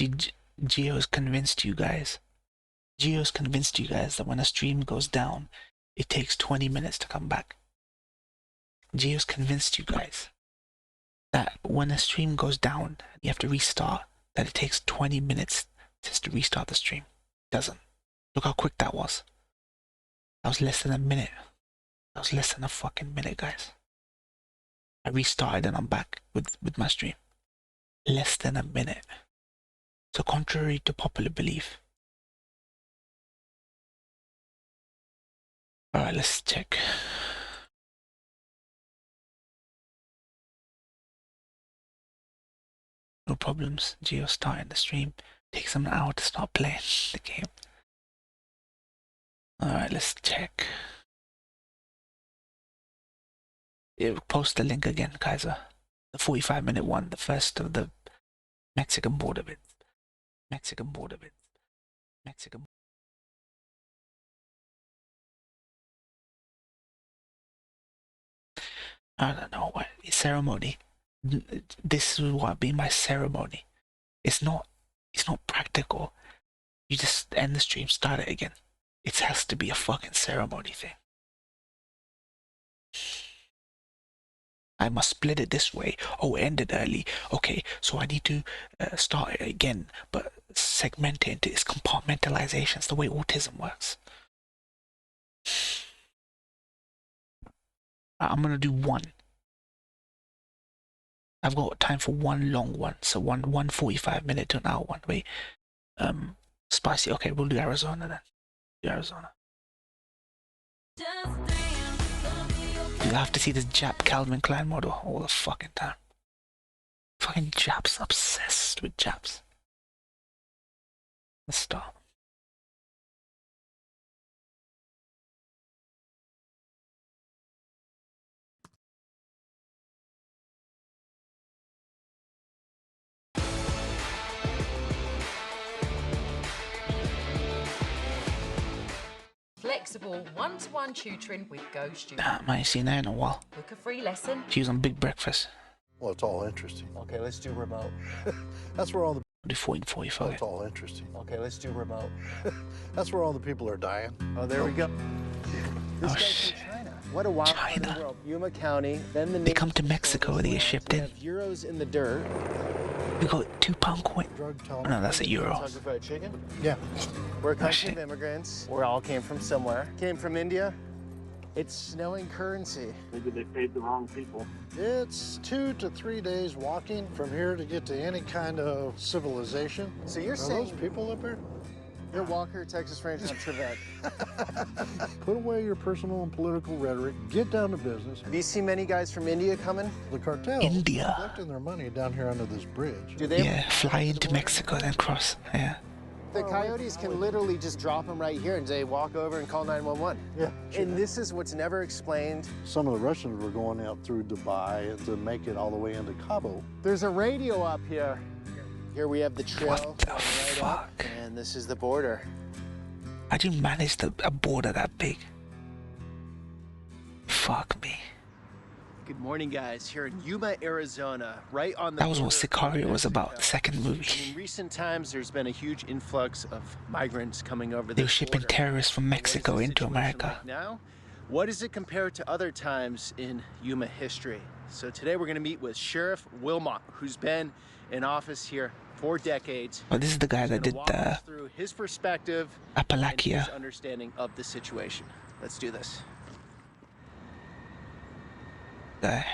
See, Geo's convinced you guys. Geo's convinced you guys that when a stream goes down, it takes 20 minutes to come back. Geo's convinced you guys that when a stream goes down, you have to restart, that it takes 20 minutes just to restart the stream. It doesn't. Look how quick that was. That was less than a minute. That was less than a fucking minute, guys. I restarted and I'm back with my stream. Less than a minute. So contrary to popular belief. Alright, let's check. No problems. Geo starting the stream. Takes them an hour to start playing the game. Alright, let's check. Post the link again, Kaiser. The 45-minute one, the first of the Mexican border bits. Mexican border bits. Mexican. I don't know what ceremony. This is what be my ceremony. It's not practical. You just end the stream, start it again. It has to be a fucking ceremony thing. I must split it this way. Oh, end it early. Okay, so I need to start it again, but segment it into its compartmentalization. It's the way autism works. I'm gonna do one. I've got time for one long one, so one 45-minute to an hour one. Wait, spicy. Okay, we'll do Arizona then. Do Arizona. You have to see this Jap Calvin Klein model all the fucking time. Fucking Japs, obsessed with Japs. Let's start. Flexible one-to-one tutoring with Go Student. Damn, I ain't seen her in a while. Book a free lesson. She was on Big Breakfast. Well, it's all interesting. Okay, let's do remote. That's where all the... Do 45. It's all interesting. Okay, let's do remote. That's where all the people are dying. Oh, there we go. This Oh, guy's from China. What a wild part of China. the world. Yuma County, then the They come to Mexico, they get shipped in. Euros in the dirt. We got £2 coin. Drug Oh, no, that's a euro. Kentucky Fried Chicken. Yeah. We're a country shit. of immigrants. We all came from somewhere. Came from India. It's snowing currency. Maybe they paid the wrong people. It's 2 to 3 days walking from here to get to any kind of civilization. So you're Are saying those people up here? you're Walker, Texas Ranger, not Trevette. Put away your personal and political rhetoric. Get down to business. Have you seen many guys from India coming? The cartels India. collecting their money down here under this bridge. Do they? Yeah, fly into Mexico, then cross. Yeah. The coyotes can literally just drop them right here and say, walk over and call 911. Yeah. And this is what's never explained. Some of the Russians were going out through Dubai to make it all the way into Cabo. There's a radio up here. Here we have the trail What the going right up, fuck? and this is the border. How do you manage a border that big? Fuck me. Good morning, guys. Here in Yuma, Arizona, right on the That was what border Sicario of was about, the Mexico. second movie. In recent times, there's been a huge influx of migrants coming over They were this shipping border. terrorists from What is the Mexico into situation America. like now? What does it compare to other times in Yuma history? So today we're going to meet with Sheriff Wilmot, who's been in office here for decades. Well, this is the guy He's that gonna did walk the us through his perspective and his Appalachia. understanding of the situation. Let's do this. Guy.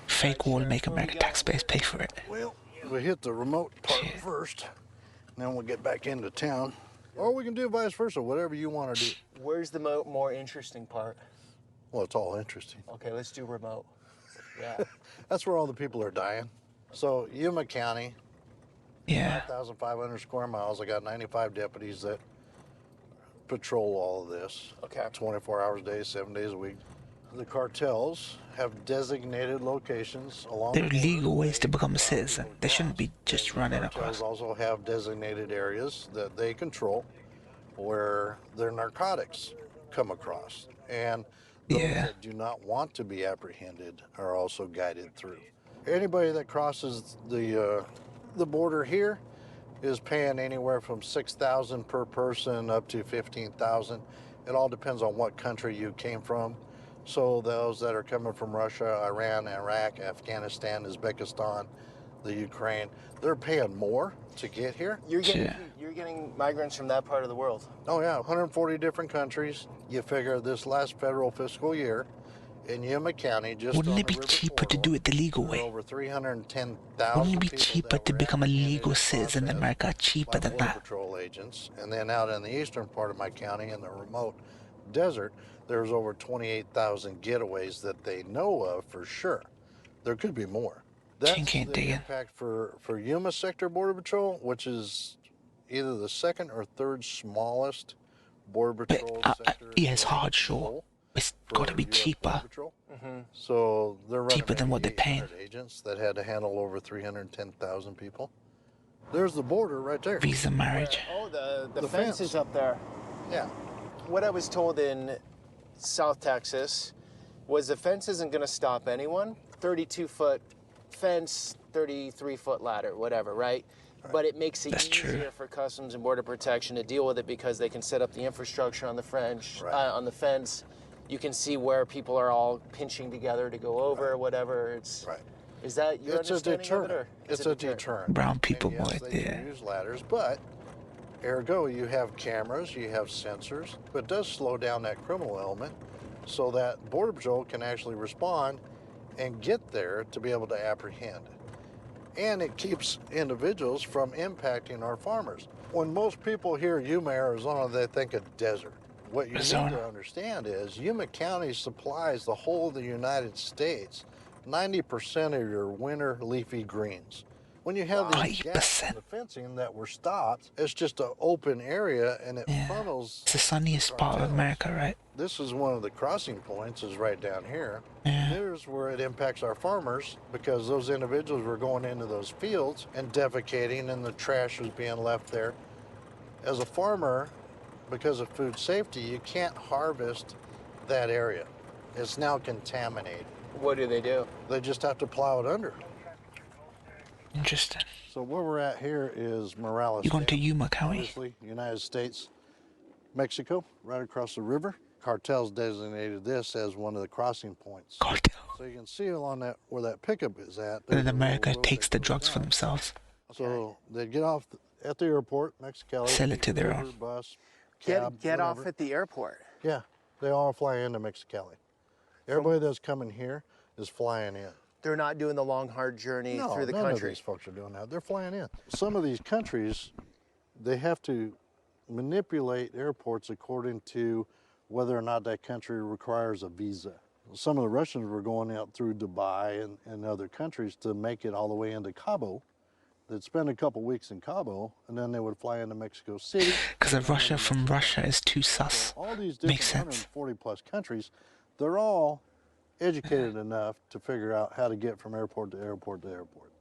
Fake wall, make America taxpayers pay for it. Well, we hit the remote part Shit. first, and then we'll get back into town. Or we can do vice versa, whatever you want to do. Where's the more interesting part? Well, it's all interesting. Okay, let's do remote. Yeah. That's where all the people are dying. So Yuma County, Yeah. 5,500 square miles. I got 95 deputies that patrol all of this. Okay. 24 hours a day, 7 days a week. The cartels have designated locations along There are the border. legal ways to become a citizen. They shouldn't be just running Cartels across. also have designated areas that they control where their narcotics come across. And those Yeah. that do not want to be apprehended are also guided through. Anybody that crosses the The border here is paying anywhere from $6,000 per person up to $15,000. It all depends on what country you came from. So those that are coming from Russia, Iran, Iraq, Afghanistan, Uzbekistan, the Ukraine, they're paying more to get here. You're getting Yeah. you're getting migrants from that part of the world. Oh yeah, 140 different countries. You figure this last federal fiscal year in Yuma County, just Wouldn't on it the be river cheaper to corridor, do it the legal there are way? over 310,000 Wouldn't it be people cheaper that to were become a apprehended legal and citizen in processed America? Cheaper by than Border that. Patrol agents. And then out in the eastern part of my county, in the remote desert, there's over 28,000 getaways that they know of for sure. There could be more. That's Chink ain't the digging. impact for Yuma Sector Border Patrol, which is either the second or third smallest Border But Patrol sector. yeah, it's in hard, the sure. whole It's for got to be US Border cheaper. Patrol. So they're running Cheaper than what maybe they're paying. 800 agents that had to handle over 310,000 people. There's the border right there. Visa marriage. Oh, the The fence fence. is up there. Yeah. What I was told in South Texas was the fence isn't going to stop anyone. 32-foot fence, 33-foot ladder, whatever, right? But it makes it That's easier true. for Customs and Border Protection to deal with it because they can set up the infrastructure on the Right. on the fence. You can see where people are all pinching together to go over, whatever. It's Right. Is that your It's a understanding deterrent. of it, or is It's it a deterrent. Brown people, And yes, boy, they do yeah. use ladders, but ergo, you have cameras, you have sensors, but it does slow down that criminal element so that Border Patrol can actually respond and get there to be able to apprehend. And it keeps individuals from impacting our farmers. When most people hear Yuma, Arizona, they think of desert. What you need Arizona. to understand is Yuma County supplies the whole of the United States 90% of your winter leafy greens. When you have these gaps 90%. in the fencing that were stopped, it's just an open area and it Yeah. funnels. It's the sunniest part of cartels. America, right? This is one of the crossing points is right down here. Yeah. Here's where it impacts our farmers because those individuals were going into those fields and defecating and the trash was being left there. As a farmer, because of food safety, you can't harvest that area. It's now contaminated. what do they do? They just have to plow it under. Interesting. So where we're at here is Morales. You're going to Dam, Yuma County. obviously, United States, Mexico, right across the river. Cartels designated this as one of the crossing points. Cartel. So you can see along that where that pickup is at. And then there's a America little road takes that the goes drugs for down. themselves. So they'd get off at the airport, Mexicali. Sell it take to the their Uber, own. bus, cab, Get off whatever. at the airport. Yeah, they all fly into Mexicali. Everybody that's coming here is flying in. They're not doing the long, hard journey No, through the none of country. these folks are doing that. They're flying in. Some of these countries, they have to manipulate airports according to whether or not that country requires a visa. Some of the Russians were going out through Dubai and other countries to make it all the way into Cabo. They'd spend a couple weeks in Cabo, and then they would fly into Mexico City. Because of Russia from Russia is too So sus. all these Makes different sense. 140 plus countries, they're all educated enough to figure out how to get from airport to airport to airport.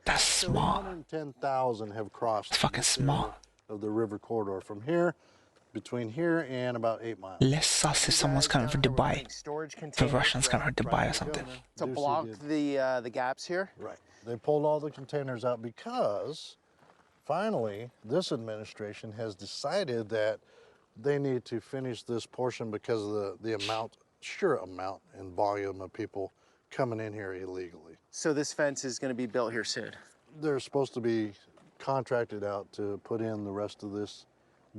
That's smart. 110,000 have crossed That's fucking this smart. area of the river corridor from here, between here and about 8 miles. Less sus if someone's coming from Dubai. Storage For containers Russians coming from Dubai or Right, something. Governor to Ducey block did- the gaps here. Right. They pulled all the containers out because finally this administration has decided that they need to finish this portion because of the sheer amount and volume of people coming in here illegally. So this fence is going to be built here soon. They're supposed to be contracted out to put in the rest of this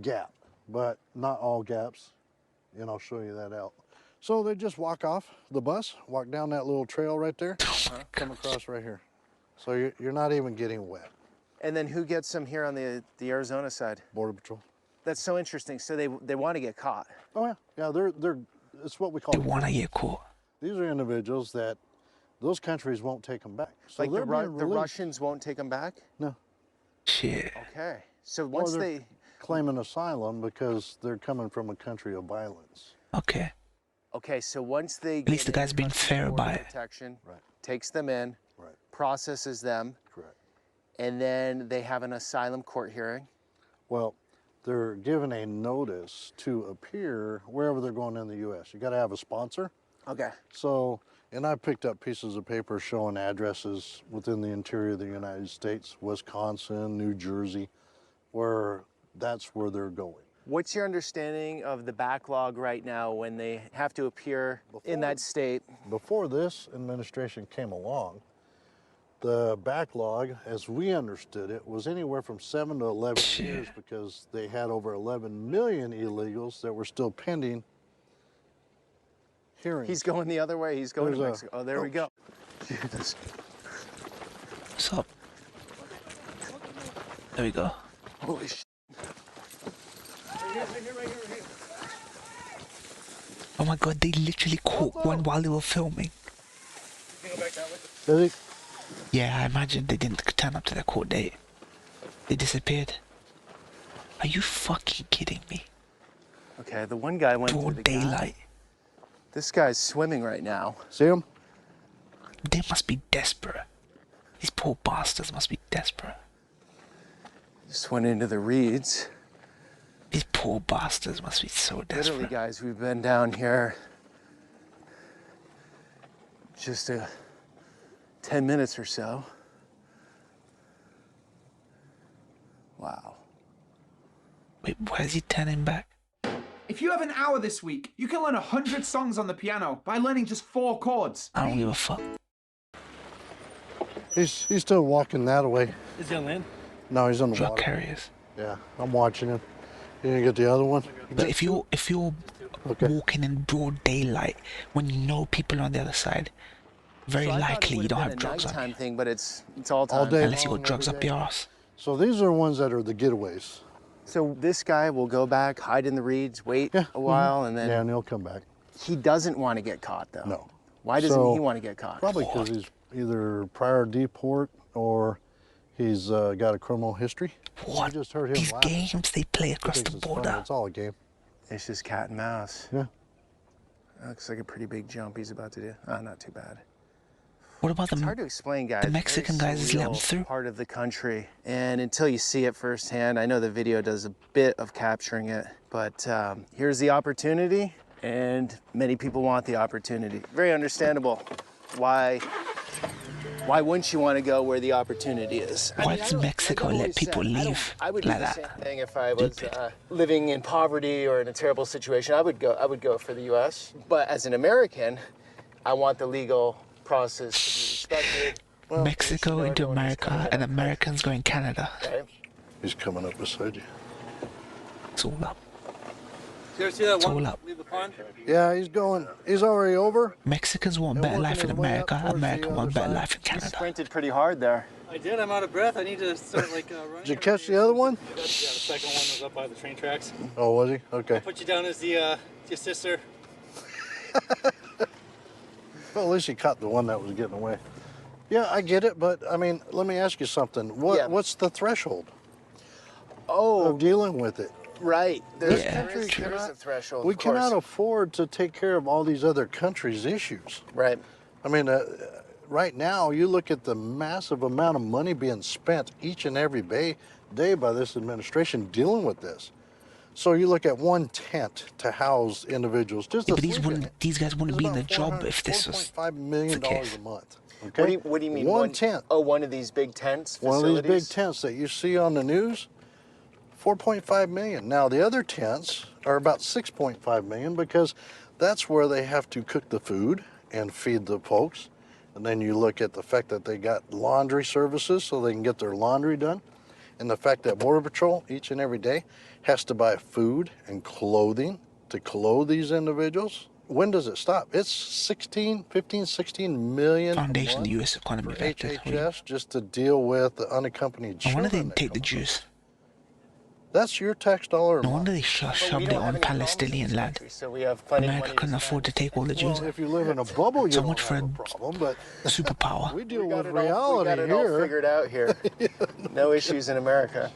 gap, but not all gaps, and I'll show you that out. So they just walk off the bus, walk down that little trail right there, come across right here. So you're not even getting wet. And then who gets them here on the Arizona side? Border Patrol. That's so interesting. So they want to get caught. Oh yeah, yeah. They're it's what we call. They want to get caught. These are individuals that those countries won't take them back. So Like they're being the released. Russians won't take them back. No, Shit. Okay. So Or once they're they claiming asylum because they're coming from a country of violence. Okay. so once they At least the guy's being fair about it. protection, Right. takes them in, Right. processes them, Correct. and then they have an asylum court hearing. Well, they're given a notice to appear wherever they're going in the U.S. You got to have a sponsor. Okay. So And I picked up pieces of paper showing addresses within the interior of the United States, Wisconsin, New Jersey, where that's where they're going. What's your understanding of the backlog right now when they have to appear in that state? Before this administration came along, the backlog, as we understood it, was anywhere from 7 to 11 years because they had over 11 million illegals that were still pending hearings. He's going the other way. He's going to There's a- Mexico. Oh, there we go. Jesus. What's up? There we go. Holy shit. Oh my god, they literally caught one while they were filming. Did he? Yeah, I imagine they didn't turn up to their court date. They disappeared. Are you fucking kidding me? Okay, the one guy went to Broad the guy. daylight. This guy's swimming right now. See him? They must be desperate. These poor bastards must be desperate. Just went into the reeds. These poor bastards must be so Literally, desperate. guys, we've been down here just 10 minutes or so. Wow. Wait, why is he turning back? If you have an hour this week, you can learn 100 songs on the piano by learning just 4 chords. I don't give a fuck. He's still walking that way. Is he on land? No, he's on the Drug water. carriers. Yeah, I'm watching him. You gonna get the other one? But if you're Okay. walking in broad daylight when you know people are on the other side, very So I thought it likely you would've don't been have a drugs on nighttime you. thing, but it's all time. All day. Unless you long, got drugs every up day. your ass. So these are ones that are the getaways. So this guy will go back, hide in the reeds, wait Yeah. a while, and then Yeah, and he'll come back. he doesn't want to get caught, though. No. Why doesn't So, he want to get caught? Probably because he's either prior deport or he's got a criminal history. What? I just heard him These laughing. games they play He across thinks the it's funny. border. It's all a game. It's just cat and mouse. Yeah. That looks like a pretty big jump he's about to do. Oh, not too bad. What about It's the hard to explain, guys. Mexican Very guys just let 'em surreal through? part of the country, and until you see it firsthand, I know the video does a bit of capturing it, but here's the opportunity, and many people want the opportunity. Very understandable. Why wouldn't you want to go where the opportunity is? Why does Mexico let people leave I would like do the that? same thing if I was Stupid. living in poverty or in a terrible situation. I would go for the U.S. But as an American, I want the legal process to be respected. Mexico into everyone is America coming and up. Americans going Canada. Right? He's coming up beside you. It's all up. You ever see that It's all one up. leave the pond? Yeah, he's going. He's already over. Mexicans want They're better working life in their way up America. towards the America want other better side. life in You Canada. sprinted pretty hard there. I did. I'm out of breath. I need to start like running. Did you catch the other one? Yeah, the second one was up by the train tracks. Oh, was he? Okay. Put you down as the your sister. Well, at least he caught the one that was getting away. Yeah, I get it, but I mean, let me ask you something. Yeah. What's the threshold Oh, of dealing with it? right. There's, Yeah, there is, true. there is a threshold. We of course. cannot afford to take care of all these other countries' issues. Right. I mean, right now, you look at the massive amount of money being spent each and every day by this administration dealing with this. So you look at one tent to house individuals. Just Yeah, to but sleep in it. these guys wouldn't It's be in the about job 400 if this was $4.5 million the case. a month. Okay. What do you mean? One tent. Oh, one of these big tents. One of these big facilities? tents that you see on the news, 4.5 million. Now the other tents are about 6.5 million because that's where they have to cook the food and feed the folks. And then you look at the fact that they got laundry services so they can get their laundry done. And the fact that Border Patrol each and every day has to buy food and clothing to clothe these individuals. When does it stop? It's 16 million a foundation of month the U.S. economy for back then. HHS just to deal with the unaccompanied No children. wonder they didn't that take the come Jews. across. That's your tax dollar. a No month. wonder they But we shoved it don't on have any problems in Palestinian this land. country, so we have plenty of America money to couldn't spend. afford to take all the Jews. Well, if you live in a bubble, you So don't much for have a a problem. But Superpower. we deal We got with it all, we got reality it all here. figured out here. No issues in America.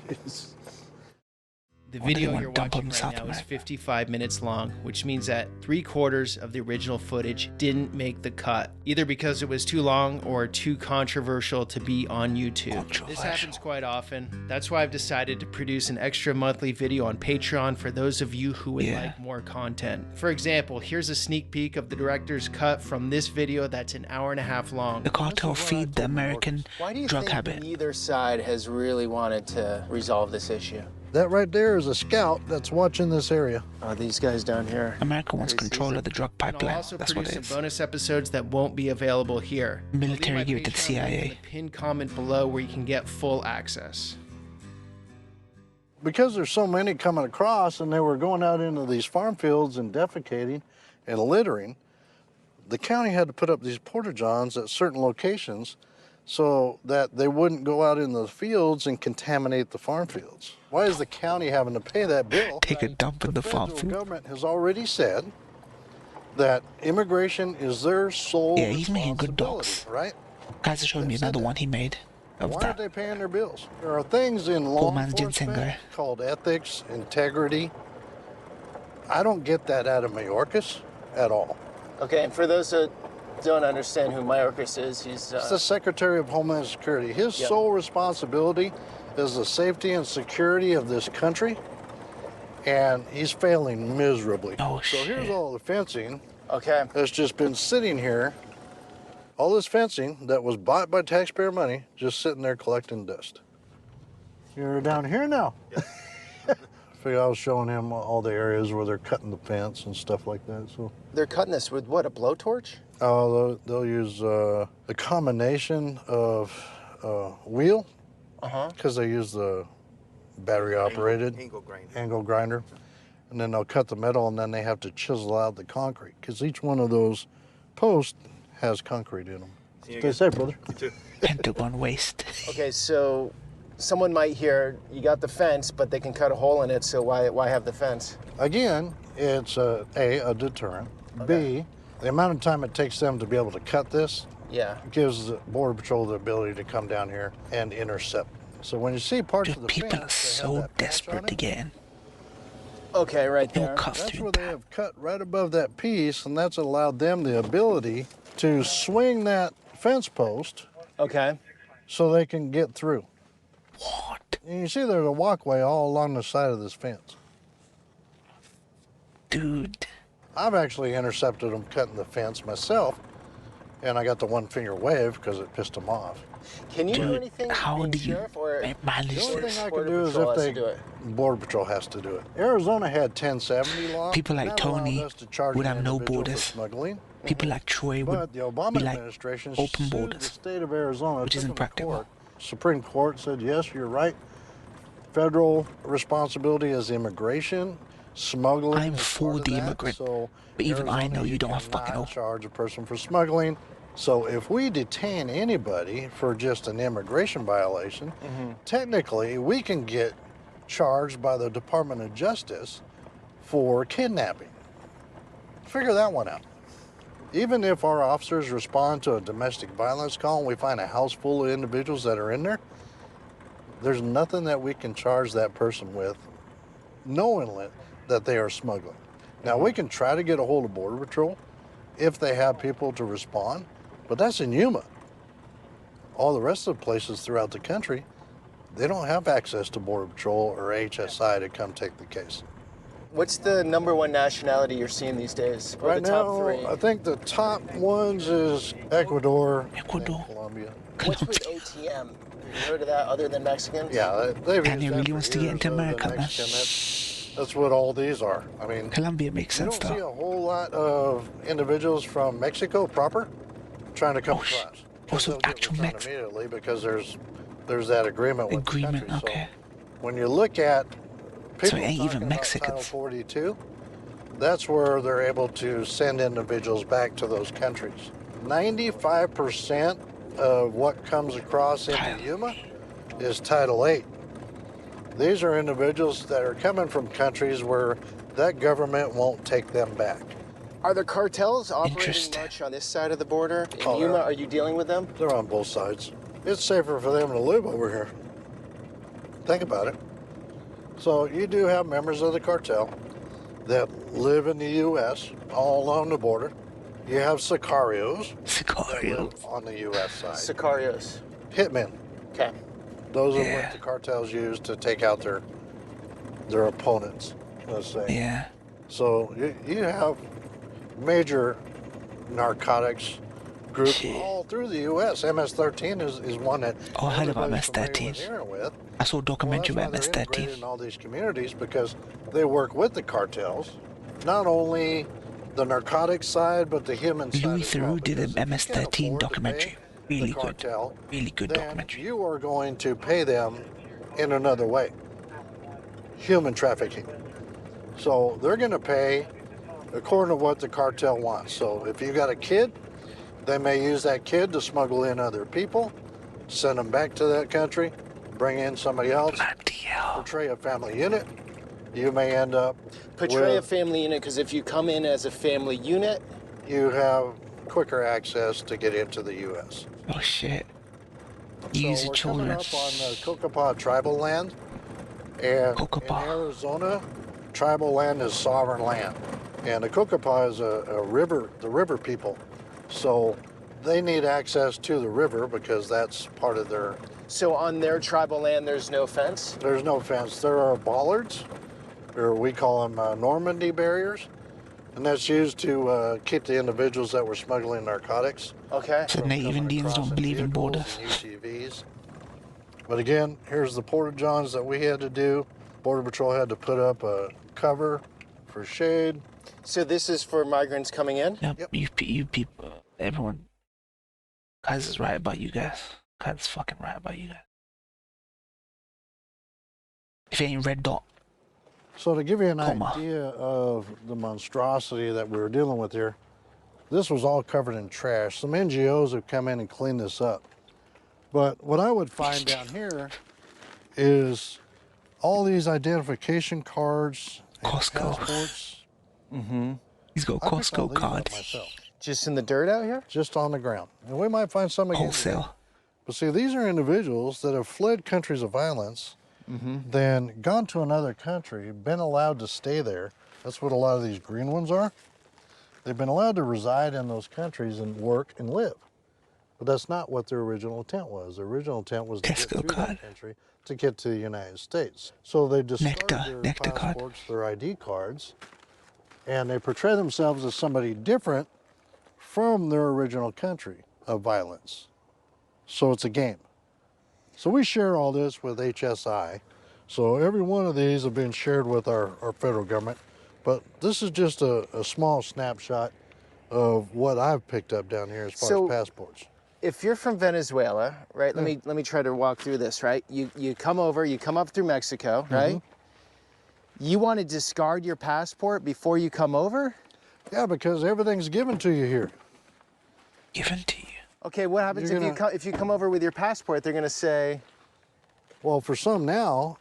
The Or do they video want you're to dump watching them in right South now is America? 55 minutes long, which means that 3/4 of the original footage didn't make the cut, either because it was too long or too controversial to be on YouTube. This happens quite often. That's why I've decided to produce an extra monthly video on Patreon for those of you who would like more content. For example, here's a sneak peek of the director's cut from this video that's an hour and a half long. The cartel feed the American Why do you drug think habit. neither side has really wanted to resolve this issue? That right there is a scout that's watching this area. Oh, these guys down here. America wants control of the drug And I'll pipeline. also That's what produce it some is. bonus episodes that won't be available here. I'll leave Military my give it to the Patreon link in CIA. the pinned comment below where you can get full access. Because there's so many coming across and they were going out into these farm fields and defecating and littering, the county had to put up these porta-johns at certain locations so that they wouldn't go out in the fields and contaminate the farm fields. Why is the county having to pay that bill? Take a dump in the farm federal field. government has already said that immigration is their sole Yeah, he's making good responsibility, dogs. right? Guys are showing me They said another that. one he made of Why that. aren't they paying their bills? There are things in law Poor man's ginseng enforcement guy. called ethics, integrity. I don't get that out of Mayorkas at all. Okay, and for those that don't understand who Mayorkas is, he's It's the Secretary of Homeland Security. His Yep. sole responsibility is the safety and security of this country, and he's failing miserably. Oh, so here's shit. all the fencing okay. that's just been sitting here. All this fencing that was bought by taxpayer money, just sitting there collecting dust. You're down here now. Figure I was showing him all the areas where they're cutting the fence and stuff like that. So, They're cutting this with what, a blowtorch? they'll use a combination of wheel, because they use the battery operated angle grinder, and then they'll cut the metal, and then they have to chisel out the concrete because each one of those posts has concrete in them. Stay safe, brother. Pentagon waste. Okay, so someone might hear you got the fence, but they can cut a hole in it, so why have the fence? Again, it's a deterrent. B, the amount of time it takes them to be able to cut this Yeah. gives the Border Patrol the ability to come down here and intercept. So when you see parts of Dude, the people fence are that so have that patch desperate on to it, get in. Okay, right They'll there. cut that's through where they that. have cut right above that piece, and that's allowed them the ability to swing that fence post Okay. so they can get through. What? And you see there's a walkway all along the side of this fence. Dude. I've actually intercepted them cutting the fence myself, and I got the one finger wave because it pissed them off. Can you do Dude, anything how being do you sheriff, or manage The only this? thing I Border can do is Patrol if has they, to do it? Border Patrol has to do it. Arizona had 1070 law. People like and that allowed Tony us to charge would an have no individual for borders. Smuggling. People like Troy would But the Obama be like administration open sued borders, the state of Arizona, which took isn't them to practical. court. Supreme Court said, yes, you're right. Federal responsibility is immigration. Smuggling I'm is for part of the that, immigrant, so but even I Arizona, know you don't have cannot fucking hope. charge a person for smuggling. So if we detain anybody for just an immigration violation, technically we can get charged by the Department of Justice for kidnapping. Figure that one out. Even if our officers respond to a domestic violence call and we find a house full of individuals that are in there, there's nothing that we can charge that person with knowing that they are smuggling. Now, we can try to get a hold of Border Patrol if they have people to respond, but that's in Yuma. All the rest of the places throughout the country, they don't have access to Border Patrol or HSI to come take the case. What's the #1 nationality you're seeing these days? Or Right the top now, three? I think the top ones is Ecuador, Ecuador. and Colombia. What's with OTM? Have you heard of that other than Mexicans? Yeah, they've Kanye used that really for wants to get years, into other than America, man. Mexican. That's what all these are. I mean, Colombia makes you sense don't see though. a whole lot of individuals from Mexico proper trying to come Oh, sh- across. oh, 'Cause so they'll get actual returned Mex- immediately because there's that agreement with Agreement, the country. okay. So when you look at people it ain't even talking about Mexicans. Title 42, that's where they're able to send individuals back to those countries. 95% of what comes across into Title Yuma is Title 8. These are individuals that are coming from countries where that government won't take them back. Are the cartels operating Interesting. much on this side of the border? In Oh, Yuma, they're- are you dealing with them? They're on both sides. It's safer for them to live over here. Think about it. So you do have members of the cartel that live in the U.S. all along the border. You have sicarios that Sicario. live on the U.S. side. Sicarios. Hitmen. Okay. Those are Yeah. what the cartels use to take out their opponents, let's say. Yeah. So you have major narcotics groups Shit. all through the U.S. MS-13 is one that Oh, I heard about everybody's familiar MS-13. with hearing with. I saw a Well, documentary that's why about they're integrated MS-13. in all these communities because they work with the cartels, not only the narcotics side, but the human side Louis as well. Theroux did Because an if you can't MS-13 afford to documentary. pay Really the good. cartel, Really good then documentary. you are going to pay them in another way. Human trafficking. So they're going to pay according to what the cartel wants. So if you got a kid, they may use that kid to smuggle in other people, send them back to that country, bring in somebody else, Bloody hell. portray a family unit. You may end up Portray a with, family unit, because if you come in as a family unit, you have quicker access to get into the U.S. Oh shit. You So use we're your coming children. up on the Cocopah tribal land, and Cocopah. in Arizona, tribal land is sovereign land, and the Cocopah is a river, the river people, so they need access to the river because that's part of their. so on their tribal land, there's no fence? There's no fence. There are bollards, or we call them Normandy barriers, and that's used to keep the individuals that were smuggling narcotics. Okay. So from Native coming Indians across don't believe in vehicles borders. and UTVs. But again, here's the porta-johns that we had to do. Border Patrol had to put up a cover for shade. So this is for migrants coming in? Yep. Yep. You people, everyone. Guys is right about you guys. Guys is fucking right about you guys. If it ain't red dot, So to give you an Coma. idea of the monstrosity that we were dealing with here, this was all covered in trash. Some NGOs have come in and cleaned this up. But what I would find down here is all these identification cards and Costco. passports. he's got a I picked all Costco these up card. myself, Just in the dirt out here? just on the ground. And we might find some again today. Wholesale. But see, these are individuals that have fled countries of violence, then gone to another country, been allowed to stay there. That's what a lot of these green ones are. They've been allowed to reside in those countries and work and live. But that's not what their original intent was. Their original intent was to get Tesco through card. that country to get to the United States. So they discard Nectar their card. passports, their ID cards, and they portray themselves as somebody different from their original country of violence. So it's a game. So we share all this with HSI. So every one of these have been shared with our federal government. But this is just a small snapshot of what I've picked up down here as far So- as passports. If you're from Venezuela, right? Let me try to walk through this, right? You come over, you come up through Mexico, right? You want to discard your passport before you come over? Yeah, because everything's given to you here. Given to you. Okay, what happens You're if you come over with your passport? They're gonna say Well, for some now,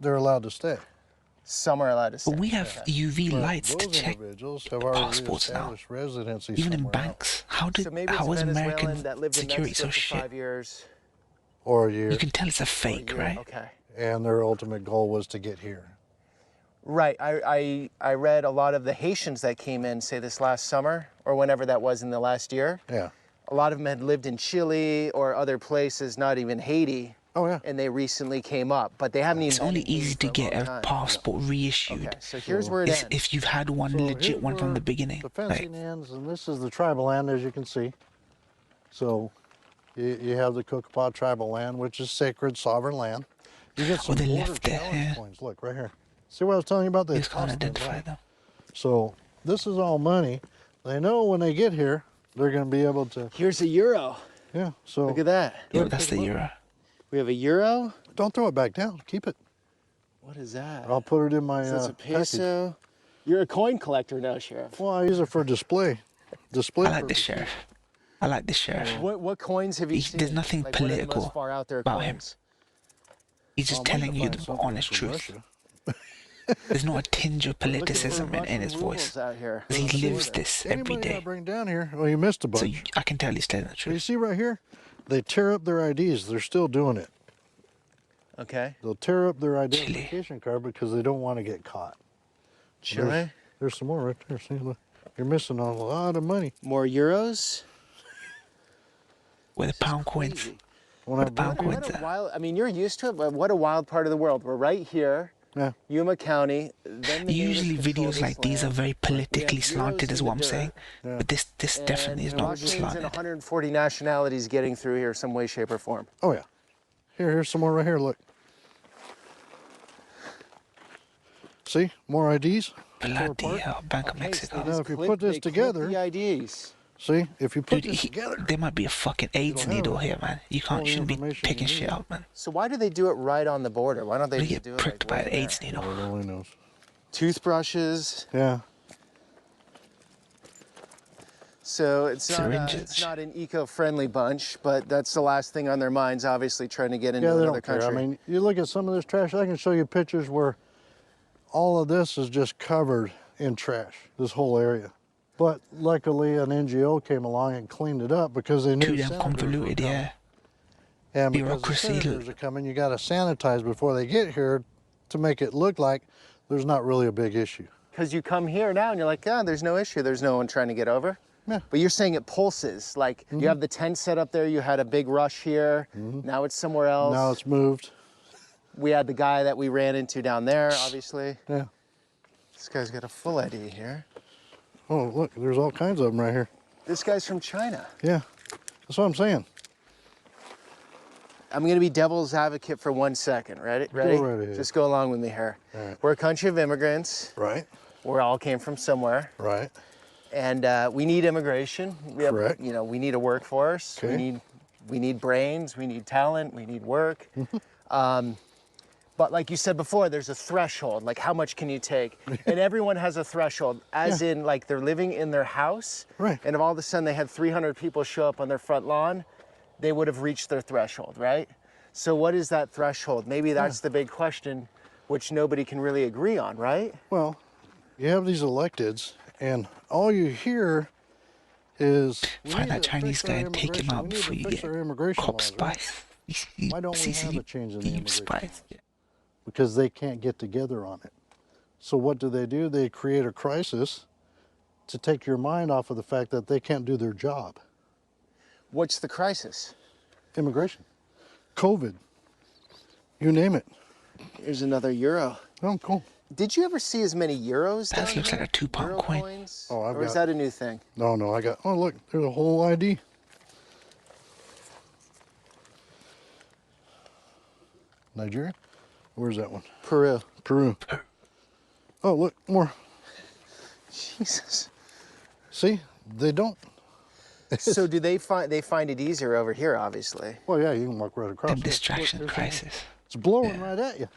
they're allowed to stay. some are allowed to stay. But we have UV But lights to those check. individuals have already passports now. established residency Even in somewhere else. banks. So maybe it's How a is Venezuelan American that lived in security Mexico so for shit? 5 years. Or a year, You can tell it's a or a fake, year. right? Okay. and their ultimate goal was to get here. Right. I read a lot of the Haitians that came in, say this last summer or whenever that was in the last year. Yeah. A lot of them had lived in Chile or other places, not even Haiti, Oh, yeah. and they recently came up, but they haven't even. It's been only in Haiti easy for to a get long a time. passport reissued. Okay, so here's where it It's ends. if you've had one So legit here's one from where the beginning. The Like, fencing ends, and this is the tribal land, as you can see. So you have the Cocopah tribal land, which is sacred, sovereign land. You get some they border left it, challenge yeah. points. Look, right here. See what I was telling you about? They you just can't tossed that identify land. them. So this is all money. They know when they get here, they're going to be able to, Here's a euro. yeah. So Look at that. Yeah, ahead, that's take the a look. euro. We have a euro. don't throw it back down. Keep it. What is that? I'll put it in my That's a package. peso. You're a coin collector now, Sheriff. Well, I use it for display. Display. I like the purposes. sheriff. I like the sheriff. What coins have you seen? There's nothing Like, what are the political most far out there about him. coins? He's just Well, I might telling you find the something honest from truth. Russia. There's not a tinge of Looking for politicism in his Russian voice. rubles out here. 'Cause he lives this every Anybody I day. bring down here, well, you missed a bunch. So I can tell he's telling the So you truth. see right here, they tear up their IDs. They're still doing it. Okay. They'll tear up their identification card because they don't want to get caught. Chile. There's some more right there. See, look. You're missing a lot of money. More euros. Where the pound coins. Crazy. When Where I the pound brought you- coins What a are. wild, I mean, you're used to it, but what a wild part of the world. We're right here, Yeah. Yuma County. Then the Usually natives control videos like this these are land. very politically zeros slanted in is the what I'm dirt. saying. Yeah. But this definitely is And not Russians and slanted. 140 nationalities getting through here some way, shape, or form. Oh, yeah. Here's some more right here. Look. See? More IDs. Bloody hell, Bank of Okay, so Mexico. they Now, just if you clip- put this they clip together- the IDs. See? If you put Dude, this together. there might be a fucking AIDS have needle here, man. You all can't, the shouldn't be information picking you shit need. up, man. So why do they do it right on the border? Why don't they We just get do it pricked like by right an there? AIDS needle. Lord only knows. Toothbrushes. Yeah. So it's Syringes. not an eco-friendly bunch, but that's the last thing on their minds. Obviously, trying to get into Yeah, they another don't care. country. I mean, you look at some of this trash. I can show you pictures where all of this is just covered in trash, this whole area. But luckily, an NGO came along and cleaned it up because they knew Too damn senators were convoluted, coming. yeah. And because the Bureaucracy. senators are coming, you got to sanitize before they get here to make it look like there's not really a big issue. Because you come here now and you're like, oh, there's no issue. There's no one trying to get over. Yeah. But you're saying it pulses. Like you have the tent set up there. You had a big rush here. Now it's somewhere else. Now it's moved. We had the guy that we ran into down there, obviously. Yeah. This guy's got a full ID here. Oh, look, there's all kinds of them right here. This guy's from China. Yeah. That's what I'm saying. I'm going to be devil's advocate for 1 second. Ready? Ready? right ahead. Just go along with me here. All right. We're a country of immigrants. Right. We all came from somewhere. Right. And we need immigration. We have, Correct. you know, we need a workforce. Okay. We need brains. We need talent. We need work. But like you said before, there's a threshold. Like, how much can you take? And everyone has a threshold, as in, like, they're living in their house. Right. And if all of a sudden they had 300 people show up on their front lawn, they would have reached their threshold, right? So what is that threshold? Maybe that's the big question, which nobody can really agree on, right? Well, you have these electeds, and all you hear is we Find need that to Chinese fix guy our and take him immigration. out We need before to you fix get our immigration cop laws, right? spies. Why don't we have a change in the Thieves immigration spies. Yeah. Because they can't get together on it. So what do? They create a crisis to take your mind off of the fact that they can't do their job. What's the crisis? Immigration, COVID, you name it. Here's another euro. Oh, cool. Did you ever see as many euros That down looks here? like a £2 Euro coin. coins? Oh, I've or is got- that a new thing? No, I got, oh, look, there's a whole ID. Nigeria? Where's that one? Peru. Peru. Oh, look, more. Jesus. See, they don't. So do they find it easier over here, obviously? Well, yeah, you can walk right across. Them Look, distraction there's one. crisis. It's blowing right at you.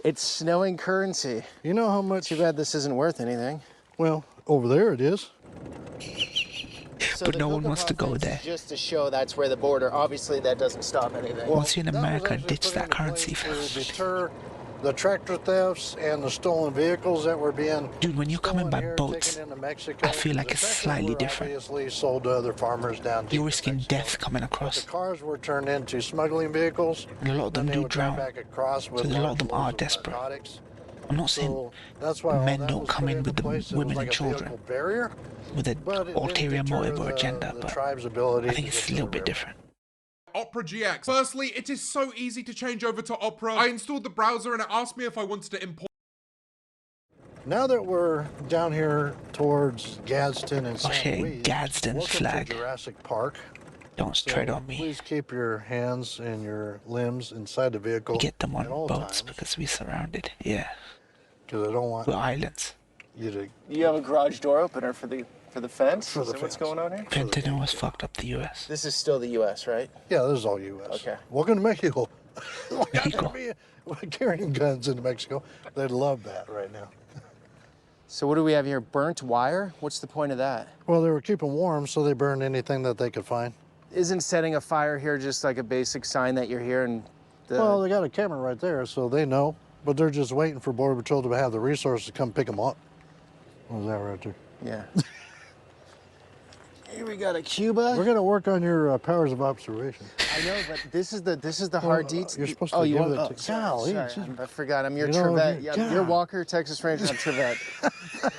It's snowing currency. You know how much, Too bad this isn't worth anything. well, over there it is. So But the no one Cocoa wants to go fence is there. Just to show that's where the border. Obviously, that doesn't stop anything. Once you're in That was America, actually ditch put that into currency. place to deter the tractor thefts and the stolen vehicles that were being Dude, when you're coming stolen by here, boats, taken into Mexico. I feel like The it's tractors slightly were different. Obviously sold to other farmers down deep You're in risking Mexico. death coming The across. cars were turned into smuggling vehicles. And a lot of them then they do would drive drown. back across with So a lot of large them are loads of desperate. narcotics. I'm not saying So that's why all men that don't was come put in into with the place. It was women like and a children vehicle barrier, with an but it didn't ulterior deter motive or the- agenda, the but tribe's ability I to think get it's to a little the bit river. different. Opera GX. Firstly, it is so easy to change over to Opera. I installed the browser and it asked me if I wanted to import. Now that we're down here towards Gadsden and Oh St. shit, Louis, Gadsden welcome flag. to Jurassic Park. Don't So tread on me. Please keep your hands and your limbs inside the vehicle We get them at on all boats times, because we're surrounded. Yeah, because I don't want we're islands. you to. You have a garage door opener for the fence? For the Is that what's fence. going on here? Fentanyl has fucked up the U.S. This is still the U.S., right? Yeah, this is all U.S. Okay. Welcome to Mexico. Mexico. We're carrying guns into Mexico. They'd love that right now. So what do we have here? Burnt wire? What's the point of that? Well, they were keeping warm, so they burned anything that they could find. Isn't setting a fire here just like a basic sign that you're here and the... Well, they got a camera right there, so they know. But they're just waiting for Border Patrol to have the resources to come pick them up. What was that right there? Yeah. we got a Cuba. We're gonna work on your powers of observation. I know, but this is the hard detail. You're supposed to you give want it to Golly, sorry, geez. I forgot. I'm your You know, Trevette. you- Yeah, you're Walker, Texas Ranger. I'm Trevette.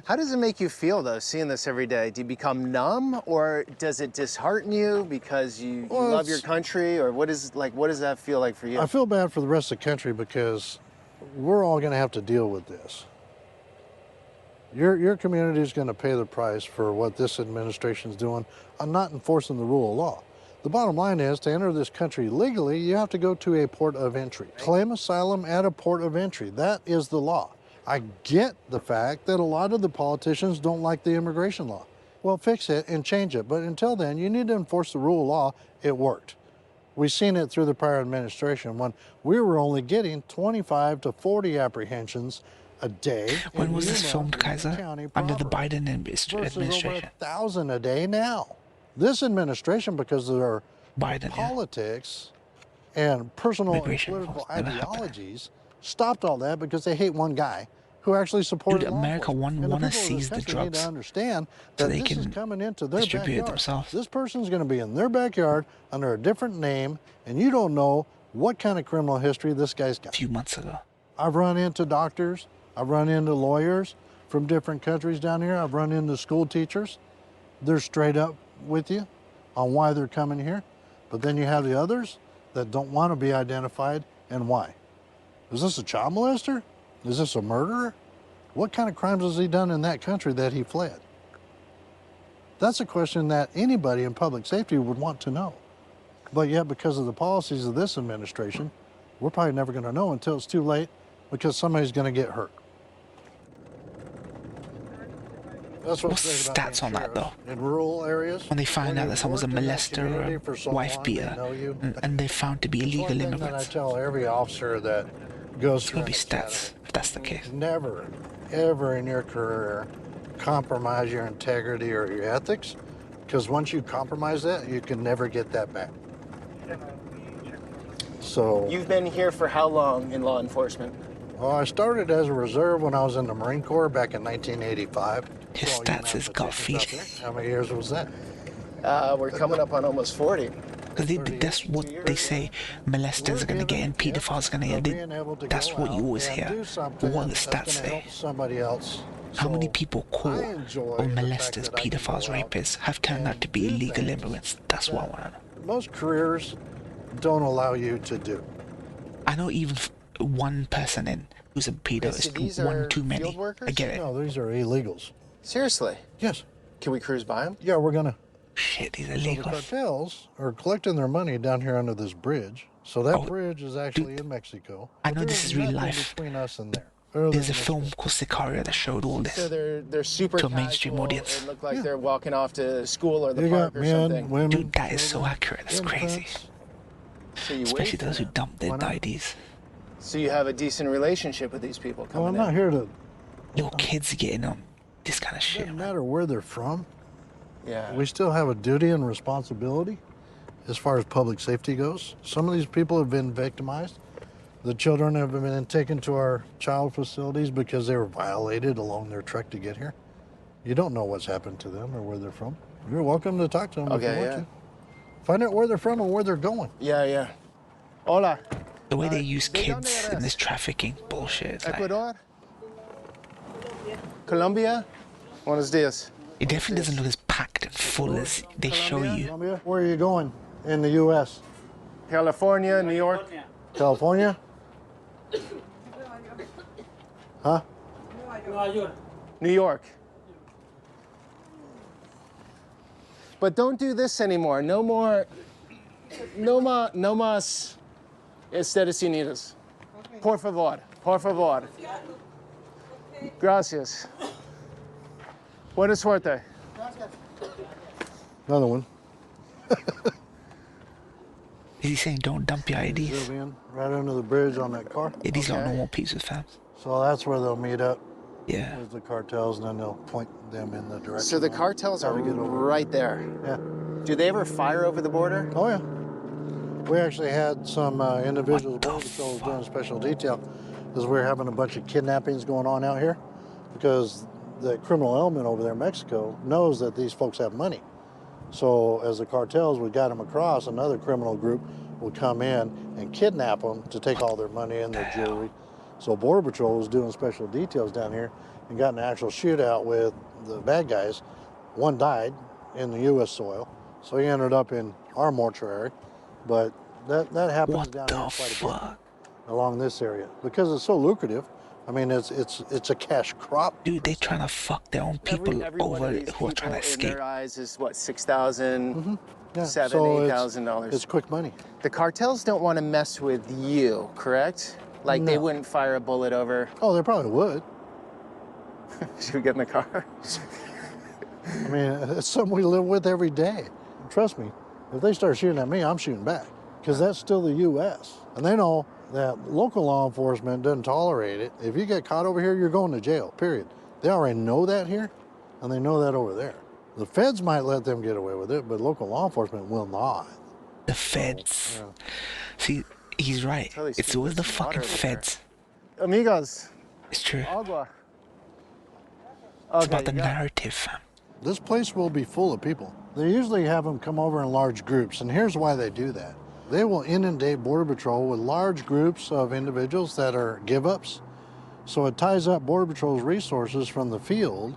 How does it make you feel though, seeing this every day? Do you become numb, or does it dishearten you because you Well, love your it's- country, or what does that feel like for you? I feel bad for the rest of the country because we're all gonna have to deal with this. Your community is gonna pay the price for what this administration's doing on not enforcing the rule of law. The bottom line is, to enter this country legally, you have to go to a port of entry. Claim asylum at a port of entry. That is the law. I get the fact that a lot of the politicians don't like the immigration law. Well, fix it and change it. But until then, you need to enforce the rule of law. It worked. We've seen it through the prior administration when we were only getting 25 to 40 apprehensions a day. When in was this Yuma, filmed, Union Kaiser? County Under the proper, Biden versus over administration. 1,000 a day now. This administration, because of their Biden, yeah. politics and personal and Immigration political laws never happened. ideologies, stopped all that because they hate one guy who actually supported Dude, law America enforcement. And the wanna people of this seize the country need drugs to understand so that they this is can coming into their distribute it backyard. themselves. This person's going to be in their backyard under a different name, and you don't know what kind of criminal history this guy's A got. few months ago. I've run into doctors, I've run into lawyers from different countries down here, I've run into school teachers. They're straight up with you on why they're coming here. But then you have the others that don't want to be identified and why. Is this a child molester? Is this a murderer? What kind of crimes has he done in that country that he fled? That's a question that anybody in public safety would want to know. But yet, because of the policies of this administration, we're probably never going to know until it's too late because somebody's going to get hurt. That's What's great the about stats being on that, sheriff. In rural areas, When they find out you've that someone's a worked in that molester community or for so wife long, they beater, know you. and they're found to be One illegal thing that I immigrants, tell every officer that goes it's through going to be an stats, academy, if that's the case. never, ever in your career compromise your integrity or your ethics, because once you compromise that, you can never get that back. So, You've been here for how long in law enforcement? well, I started as a reserve when I was in the Marine Corps back in 1985. His So, you stats is gut mathematicians out feed. there, how many years was that? We're coming up on almost 40. Because that's what they say molesters are going to get and pedophiles are going to get. That's what you always hear. But what do the stats say? Somebody else. How many So, people I caught enjoy or the fact molesters, that I can pedophiles, go out rapists have turned out to be and do illegal things immigrants? That's what I want to know. most careers don't allow you to do. I know even one person in who's a pedo So these is are one too many. field workers? I get it. No, these are illegals. Seriously? Yes. Can we cruise by them? Yeah, we're gonna. Shit, these So the illegals. cartels are collecting their money down here under this bridge. So that Oh, bridge is actually in Mexico. I But know there this is is real nothing life. between us and there. other There's a than film this. called Sicario that showed all So this. they're super To a mainstream casual audience. and look like Yeah. they're walking off to school or the You park got or men, something. women, Dude, that is so children, accurate. That's crazy. infants. So you wait Especially for those who them. dump their Why not? IDs. So you have a decent relationship with these people Well, coming I'm not in. here to. Little kids are getting on this kind of shit. Doesn't Man. matter where they're from. Yeah. We still have a duty and responsibility as far as public safety goes. Some of these people have been victimized. The children have been taken to our child facilities because they were violated along their trek to get here. You don't know what's happened to them or where they're from. You're welcome to talk to them if Okay, you want yeah. to. Find out where they're from and where they're going. Yeah. Hola. The way they use ¿de dónde kids in eres? this trafficking bullshit. It's like, Ecuador? Colombia? Buenos dias. it definitely doesn't look as packed and full as they show you. Colombia? Where are you going in the U.S.? California, New York? California? Huh? New York. But don't do this anymore. No more. No más Estados Unidos. Por favor. Por favor. Gracias. Buena suerte. Another one. Is he saying don't dump your IDs? Drove in right under the bridge on that car. Yeah, these are Okay. normal pieces, fams. So that's where they'll meet up Yeah. with the cartels, and then they'll point them in the direction. So the on cartels how are to get over. right there. Yeah. Do they ever fire over the border? Oh yeah. We actually had some individuals, What the Border Patrol was doing special detail, because we were having a bunch of kidnappings going on out here, because the criminal element over there in Mexico knows that these folks have money. So as the cartels would guide them across, another criminal group would come in and kidnap them to take all their money and their jewelry. So Border Patrol was doing special details down here and got in an actual shootout with the bad guys. One died in the U.S. soil, so he ended up in our mortuary. But that happens What down the here quite a bit fuck? along this area because it's so lucrative. I mean, it's a cash crop. Dude, they trying to fuck their own people Every one over of these who are trying to people escape. in their eyes is what, $6,000, Yeah, $7,000, so $8,000. It's quick money. The cartels don't want to mess with you, correct? Like they No. wouldn't fire a bullet over. Oh, they probably would. Should we get in the car? I mean, it's something we live with every day. Trust me, if they start shooting at me, I'm shooting back because that's still the U.S. And they know that local law enforcement doesn't tolerate it. If you get caught over here, you're going to jail, period. They already know that here, and they know that over there. The feds might let them get away with it, but local law enforcement will not. The feds. Yeah. See, he's right. Tell these It's people always the some water fucking over there. feds. Amigos, It's true. agua. It's Okay, about the you got it. narrative, fam. This place will be full of people. They usually have them come over in large groups, and here's why they do that. They will inundate Border Patrol with large groups of individuals that are give-ups. So it ties up Border Patrol's resources from the field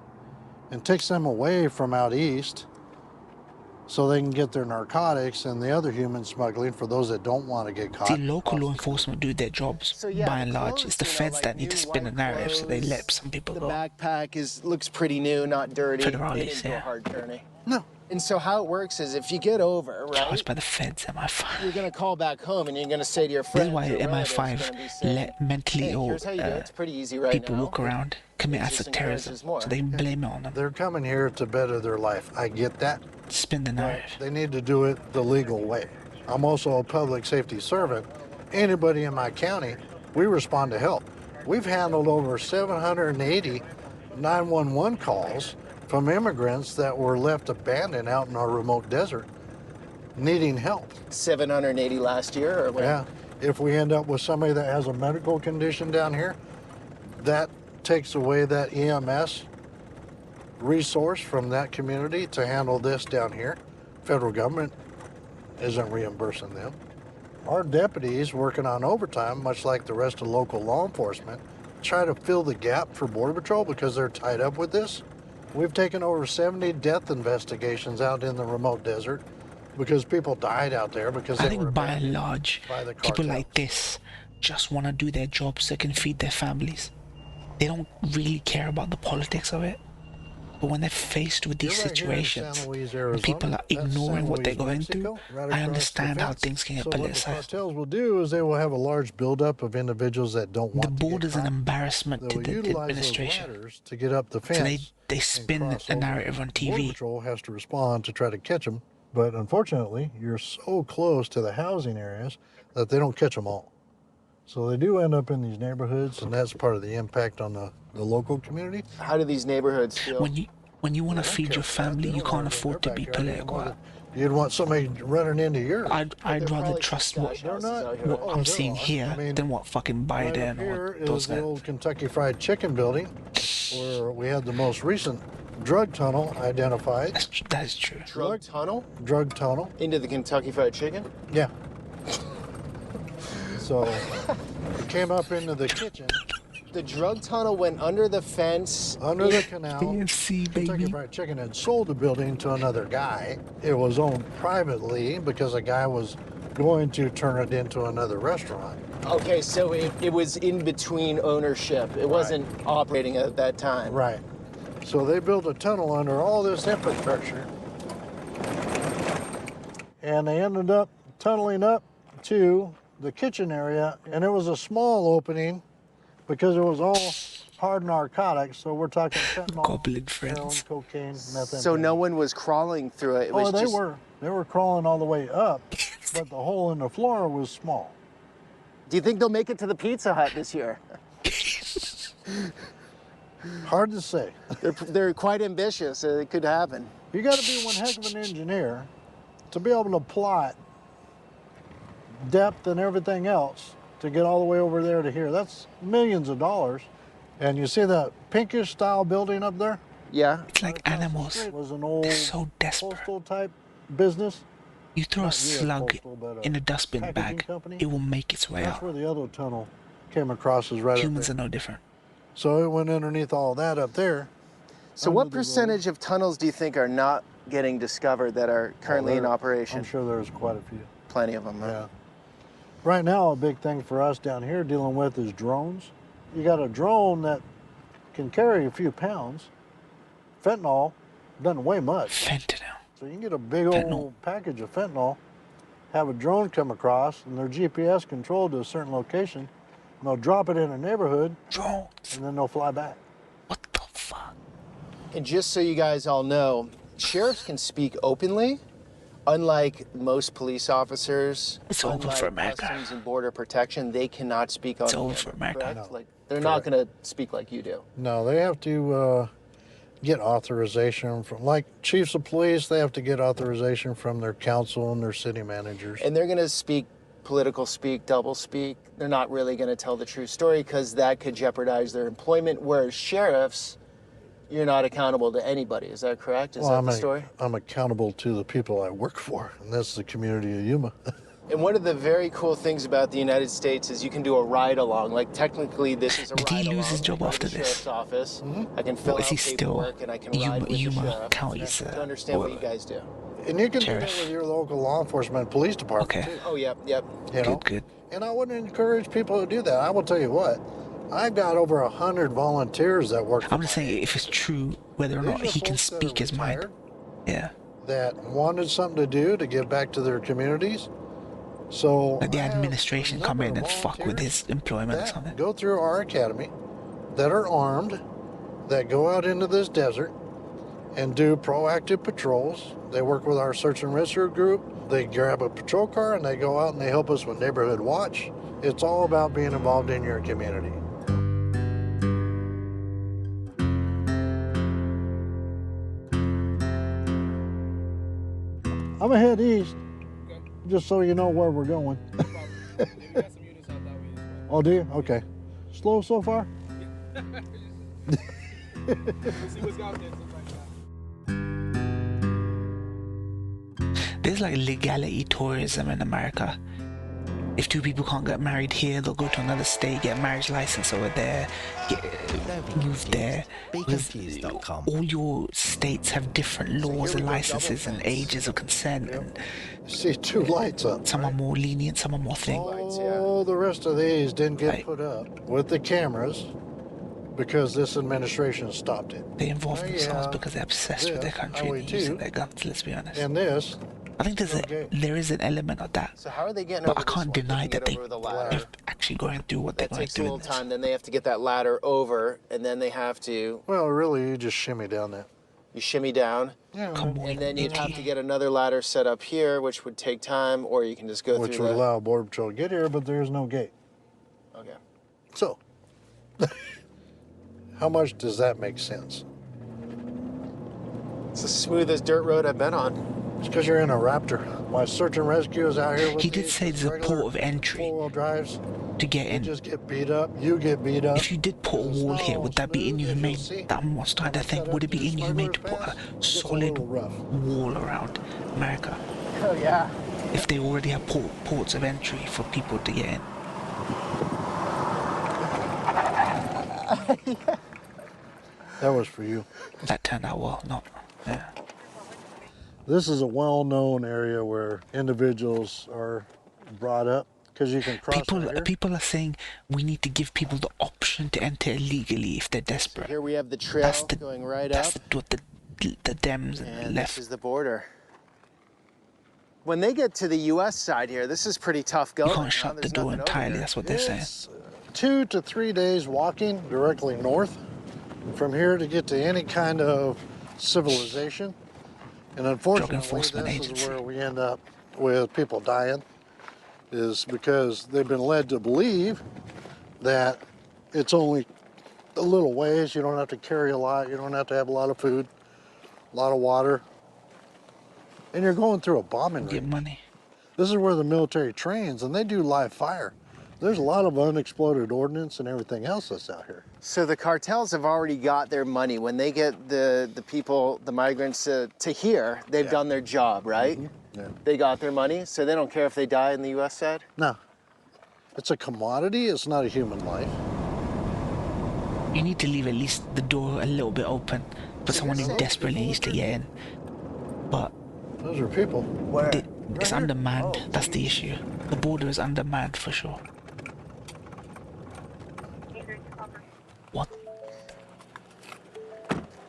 and takes them away from out east so they can get their narcotics and the other human smuggling for those that don't want to get caught. See, local law enforcement do their jobs So yeah, by the and large. clothes, It's the you know, feds like that need to new spin the white narrative, so they clothes, let some people The go. backpack looks pretty new, not dirty. Federales, They didn't do a yeah. hard journey. No. And so how it works is if you get over, right, Charged by the feds, MI5. you're gonna call back home and you're gonna say to your This friends. is why or relatives, MI5 gonna be saying, let mentally hey, ill here's how you do it. It's pretty easy right people now. walk around, commit It acts just of terrorism, encourages more. so they blame it on them. They're coming here to better their life. I get that. Spin the narrative. They need to do it the legal way. I'm also a public safety servant. Anybody in my county, we respond to help. We've handled over 780 911 calls from immigrants that were left abandoned out in our remote desert needing help. 780 last year or what? Yeah. If we end up with somebody that has a medical condition down here, that takes away that EMS resource from that community to handle this down here. Federal government isn't reimbursing them. Our deputies working on overtime, much like the rest of local law enforcement, try to fill the gap for Border Patrol because they're tied up with this. We've taken over 70 death investigations out in the remote desert because people died out there because I they think were by and abandoned large, by the people cartels. like this just want to do their job so they can feed their families. They don't really care about the politics of it. But when they're faced with these You're right here in situations, San Luis, when Arizona. people are That's San ignoring what they're Luis, going Mexico, through, right I across the understand how fence. things can get So what the politicized. cartels will do is they will have a large buildup of individuals that don't The want to get border's an caught. embarrassment They to will the utilize those administration. ladders to get up the fence. So they and spin cross the over. narrative on Border TV. Patrol has to respond to try to catch them, but unfortunately, you're so close to the housing areas that they don't catch them all. So they do end up in these neighborhoods, and that's part of the impact on the local community. How do these neighborhoods feel? When you want to They don't feed care your about that. family, They you don't can't wanna go in afford to their be backyard. They political. want to- You'd want somebody running into yours. I'd They're rather probably trust some what stash houses not- out here. what Oh, I'm there seeing are. here I mean, than what fucking Right Biden up here or is those the guys. old Kentucky Fried Chicken building, where we had the most recent drug tunnel identified. That is true. Drug tunnel Drug tunnel, into the Kentucky Fried Chicken? yeah. So it came up into the kitchen, The drug tunnel went under the fence. under the canal. KFC, Kentucky baby. Fried Chicken had sold the building to another guy. It was owned privately because a guy was going to turn it into another restaurant. Okay, so it was in between ownership. It wasn't operating at that time. Right. So they built a tunnel under all this infrastructure. And they ended up tunneling up to the kitchen area, and it was a small opening because it was all hard narcotics. So we're talking fentanyl, Goblin heroin, friends. cocaine, methamphetamine. So no one was crawling through it. It was Oh, they just, were. They were crawling all the way up, but the hole in the floor was small. Do you think they'll make it to the Pizza Hut this year? Hard to say. They're quite ambitious. It could happen. You got to be one heck of an engineer to be able to plot depth and everything else to get all the way over there to here. That's millions of dollars. And you see that pinkish style building up there? Yeah. It's like animals. It was an old They're so desperate. postal type business. You throw a Not US slug Postal, but in a dustbin packaging bag, company. it will make its way That's out. where the other tunnel came across, is right Humans up are there. no different. So it went underneath all that up there. So under what the road. percentage of tunnels do you think are not getting discovered that are currently in there- operation? I'm sure there's quite a few. Plenty of them. Huh? Yeah. Right now, a big thing for us down here dealing with is drones. You got a drone that can carry a few pounds. Fentanyl doesn't weigh much. Fentanyl. So you can get a big Fentanyl. old package of fentanyl, have a drone come across, and they're GPS controlled to a certain location, and they'll drop it in a neighborhood, Drones. and then they'll fly back. What the fuck? And just so you guys all know, sheriffs can speak openly, unlike most police officers. It's over unlike for America. Customs and Border Protection, they cannot speak on. It's over camera, for America. correct? No. Like they're not going to speak like you do. No, they have to get authorization from, like chiefs of police, they have to get authorization from their council and their city managers. And they're going to speak political speak, double speak. They're not really going to tell the true story because that could jeopardize their employment. Whereas sheriffs, you're not accountable to anybody. Is that correct? Is that the story? I'm accountable to the people I work for, and that's the community of Yuma. And one of the very cool things about the United States is you can do a ride along. Like technically, this is a Did ride he along. lose his job I go to after the this? sheriff's office. Mm-hmm. I can fill Or is out he still paperwork and I can Yuma- ride with Yuma the sheriff County's, to understand what or- you guys do. And you can do Sheriff. that with your local law enforcement police department Okay. too. Oh, yep. You know? Good. And I would encourage people to do that. I will tell you what, I've got over 100 volunteers that work for I'm just my saying if it's true, whether or These not are he can folks that are speak his mind. retired, Yeah. that wanted something to do to give back to their communities. So Like the I have administration a come number in of and fuck with volunteers his employment or that something. go through our academy, that are armed, that go out into this desert and do proactive patrols. They work with our search and rescue group. They grab a patrol car and they go out and they help us with neighborhood watch. It's all about being involved in your community. I'm gonna head east, just so you know where we're going. Oh, do you? Okay. Slow so far? There's like legality tourism in America. If two people can't get married here, they'll go to another state, get a marriage license over there, move there. Because confused.com. all your states have different laws and licenses and ages of consent. And See two lights up. some are more lenient, some are more thing. All the rest of these didn't get Right. put up with the cameras because this administration stopped it. They involve Now you themselves have because they're obsessed with their this, country Highway and using 2, their guns, let's be honest. And this, I think Okay. there is an element of that. So how are they getting But over I can't this one? deny They can that get they over the ladder. are actually going through what they're That going takes to a do little in this. time. Then they have to get that ladder over, and then they have to well, really, you just shimmy down that. you shimmy down, Yeah, Come on, and then you'd have to Nicky. get another ladder set up here, which would take time, or you can just go which through would the. allow Border Patrol to get here, but there's no gate. Okay. So, how much does that make sense? It's the smoothest dirt road I've been on. It's because you're in a Raptor. My search and rescue is out here with He did these say there's a regular port of entry four-wheel drives. to get You in. just get beat up. You get beat up. If you did put a It's wall not here, all would that be smooth, as you'll inhumane? see. That I'm starting to think, Set would up it be to inhumane to smugglers put a pass, it gets a solid little rough. wall around America? Oh yeah. If they already have ports of entry for people to get in. That was for you. That turned out well, not. Yeah. This is a well-known area where individuals are brought up because you can cross People, right here. people are saying we need to give people the option to enter illegally if they're desperate. Here we have the trail That's the going right that's up, what the Dems and the and left. this is the border. When they get to the U.S. side here, this is pretty tough going. You can't huh? shut the There's door nothing over entirely. here. That's what they're saying. It's 2 to 3 days walking directly north from here to get to any kind of civilization. And unfortunately, Enforcement this Agency. is where we end up with people dying, is because they've been led to believe that it's only a little ways. You don't have to carry a lot. You don't have to have a lot of food, a lot of water. And you're going through a bombing Get range. money. This is where the military trains, and they do live fire. There's a lot of unexploded ordnance and everything else that's out here. So the cartels have already got their money. When they get the people, the migrants to here, they've done their job, right? Yeah. They got their money, so they don't care if they die in the U.S. side? No. It's a commodity, it's not a human life. You need to leave at least the door a little bit open for someone who desperately needs to get in. But Those are people. Where? it's undermanned. That's the issue. The border is undermanned for sure. What?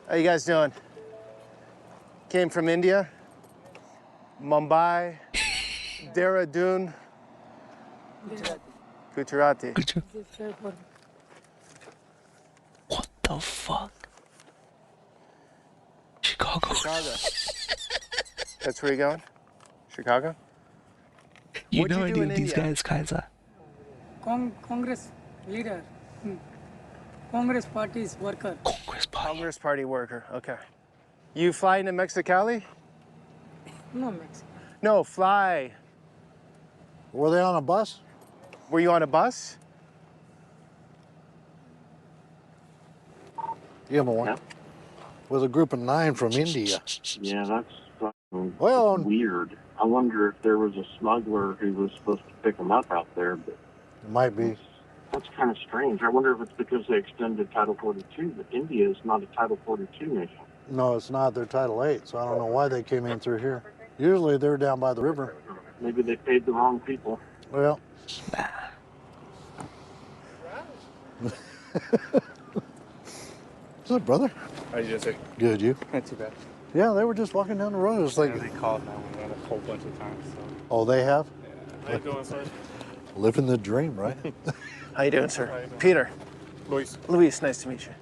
How you guys doing? Came from India, Mumbai, Dehradun, Gujarati. Could you? What the fuck? Chicago. Chicago. That's where you're going? Chicago? You What'd know you any do of in these India? guys, Kaiser? Congress leader, Congress party's worker. Congress Party. Congress Party worker, okay. You flying to Mexicali? No, Mexico. No, fly. Were they on a bus? Were you on a bus? Yeah, my wife. With a group of 9 from India. Yeah, that's fucking Well, weird. I wonder if there was a smuggler who was supposed to pick them up out there, but it might be. that's kind of strange. I wonder if it's because they extended Title 42, but India is not a Title 42 nation. No, it's not. They're Title 8, so I don't know why they came in through here. Usually they're down by the river. Maybe they paid the wrong people. Well, Nah. what's up, brother? How you doing, sir? Good, you? Not too bad. Yeah, they were just walking down the road. It's like, Yeah, they called 911 a whole bunch of times. So. oh, they have? How you doing, sir? Living the dream, right? How you doing, sir? How you doing? Peter. Luis. Luis, nice to meet you.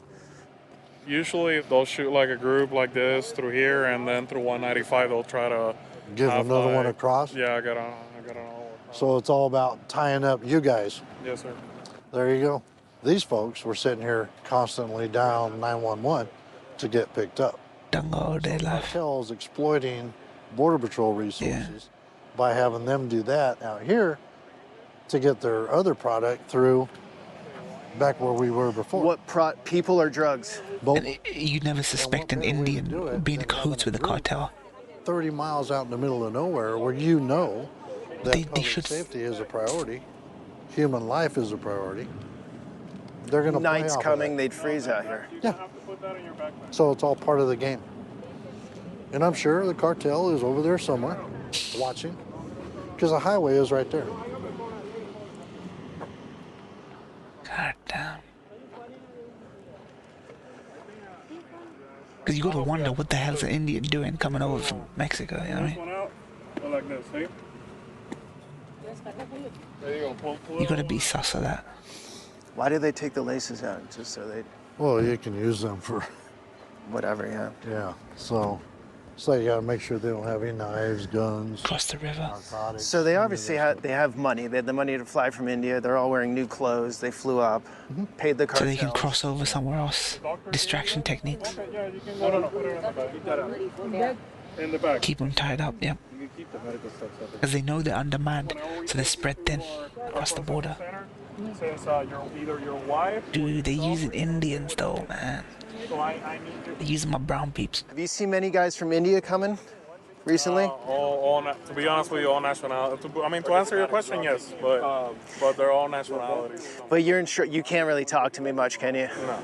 Usually they'll shoot like a group like this through here, and then through 195 they'll try to Give have, another one like- across. Yeah, I got on all. So it's all about tying up you guys. Yes, sir. There you go. These folks were sitting here constantly down 911 to get picked up. Don't go all day life. Cartels exploiting Border Patrol resources by having them do that out here to get their other product through back where we were before. What people or drugs? Both. And you never suspect an better way to do Indian it being in than having cahoots a with a group. cartel. 30 miles out in the middle of nowhere where you know that They public should- safety is a priority, human life is a priority. They're going to play Night's off of coming, that. they'd freeze out here. Yeah. So it's all part of the game. And I'm sure the cartel is over there somewhere watching because the highway is right there. God damn. Because you gotta wonder what the hell's an Indian doing coming over from Mexico, you know what I mean? One out. Go like this, see? There you go. Pull You gotta be sus of that. Why do they take the laces out? Just so they, Well, you can use them for, whatever, yeah. yeah. So you got to make sure they don't have any knives, guns, Across the river. narcotics. So they any of obviously this they have money. They had the money to fly from India. They're all wearing new clothes. They flew up, paid the So cartel. they can cross over somewhere else. Distraction techniques. Okay, yeah, you can. No, put it in the back. Keep that out. In the back. Keep them tied up, yep. You can keep the medical stuff separate. Because they know they're undermanned, so they're spread thin across the border. Since you're either your wife. Dude, they're using Indians though, man. So I need you. They're using my brown peeps. Have you seen many guys from India coming recently? To be honest with you, all nationalities. To answer your question, yes, but they're all nationalities. But you're in you can't really talk to me much, can you? No,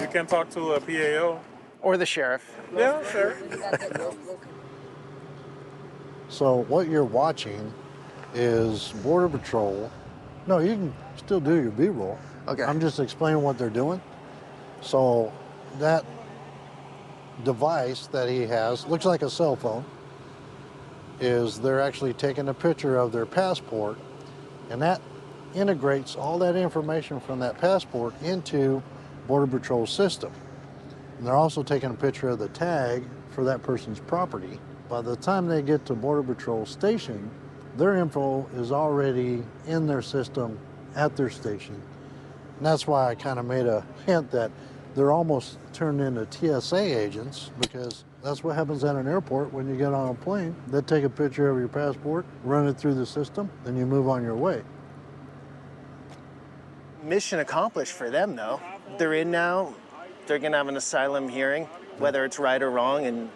you can talk to a PAO. Or the sheriff. Yeah, sure. So what you're watching is Border Patrol. No, you can still do your B-roll. Okay. I'm just explaining what they're doing. So that device that he has looks like a cell phone. Is they're actually taking a picture of their passport, and that integrates all that information from that passport into Border Patrol's system. And they're also taking a picture of the tag for that person's property. By the time they get to Border Patrol station, their info is already in their system at their station. And that's why I kind of made a hint that they're almost turned into TSA agents, because that's what happens at an airport when you get on a plane. They take a picture of your passport, run it through the system, then you move on your way. Mission accomplished for them, though. They're in now. They're going to have an asylum hearing, whether it's right or wrong, in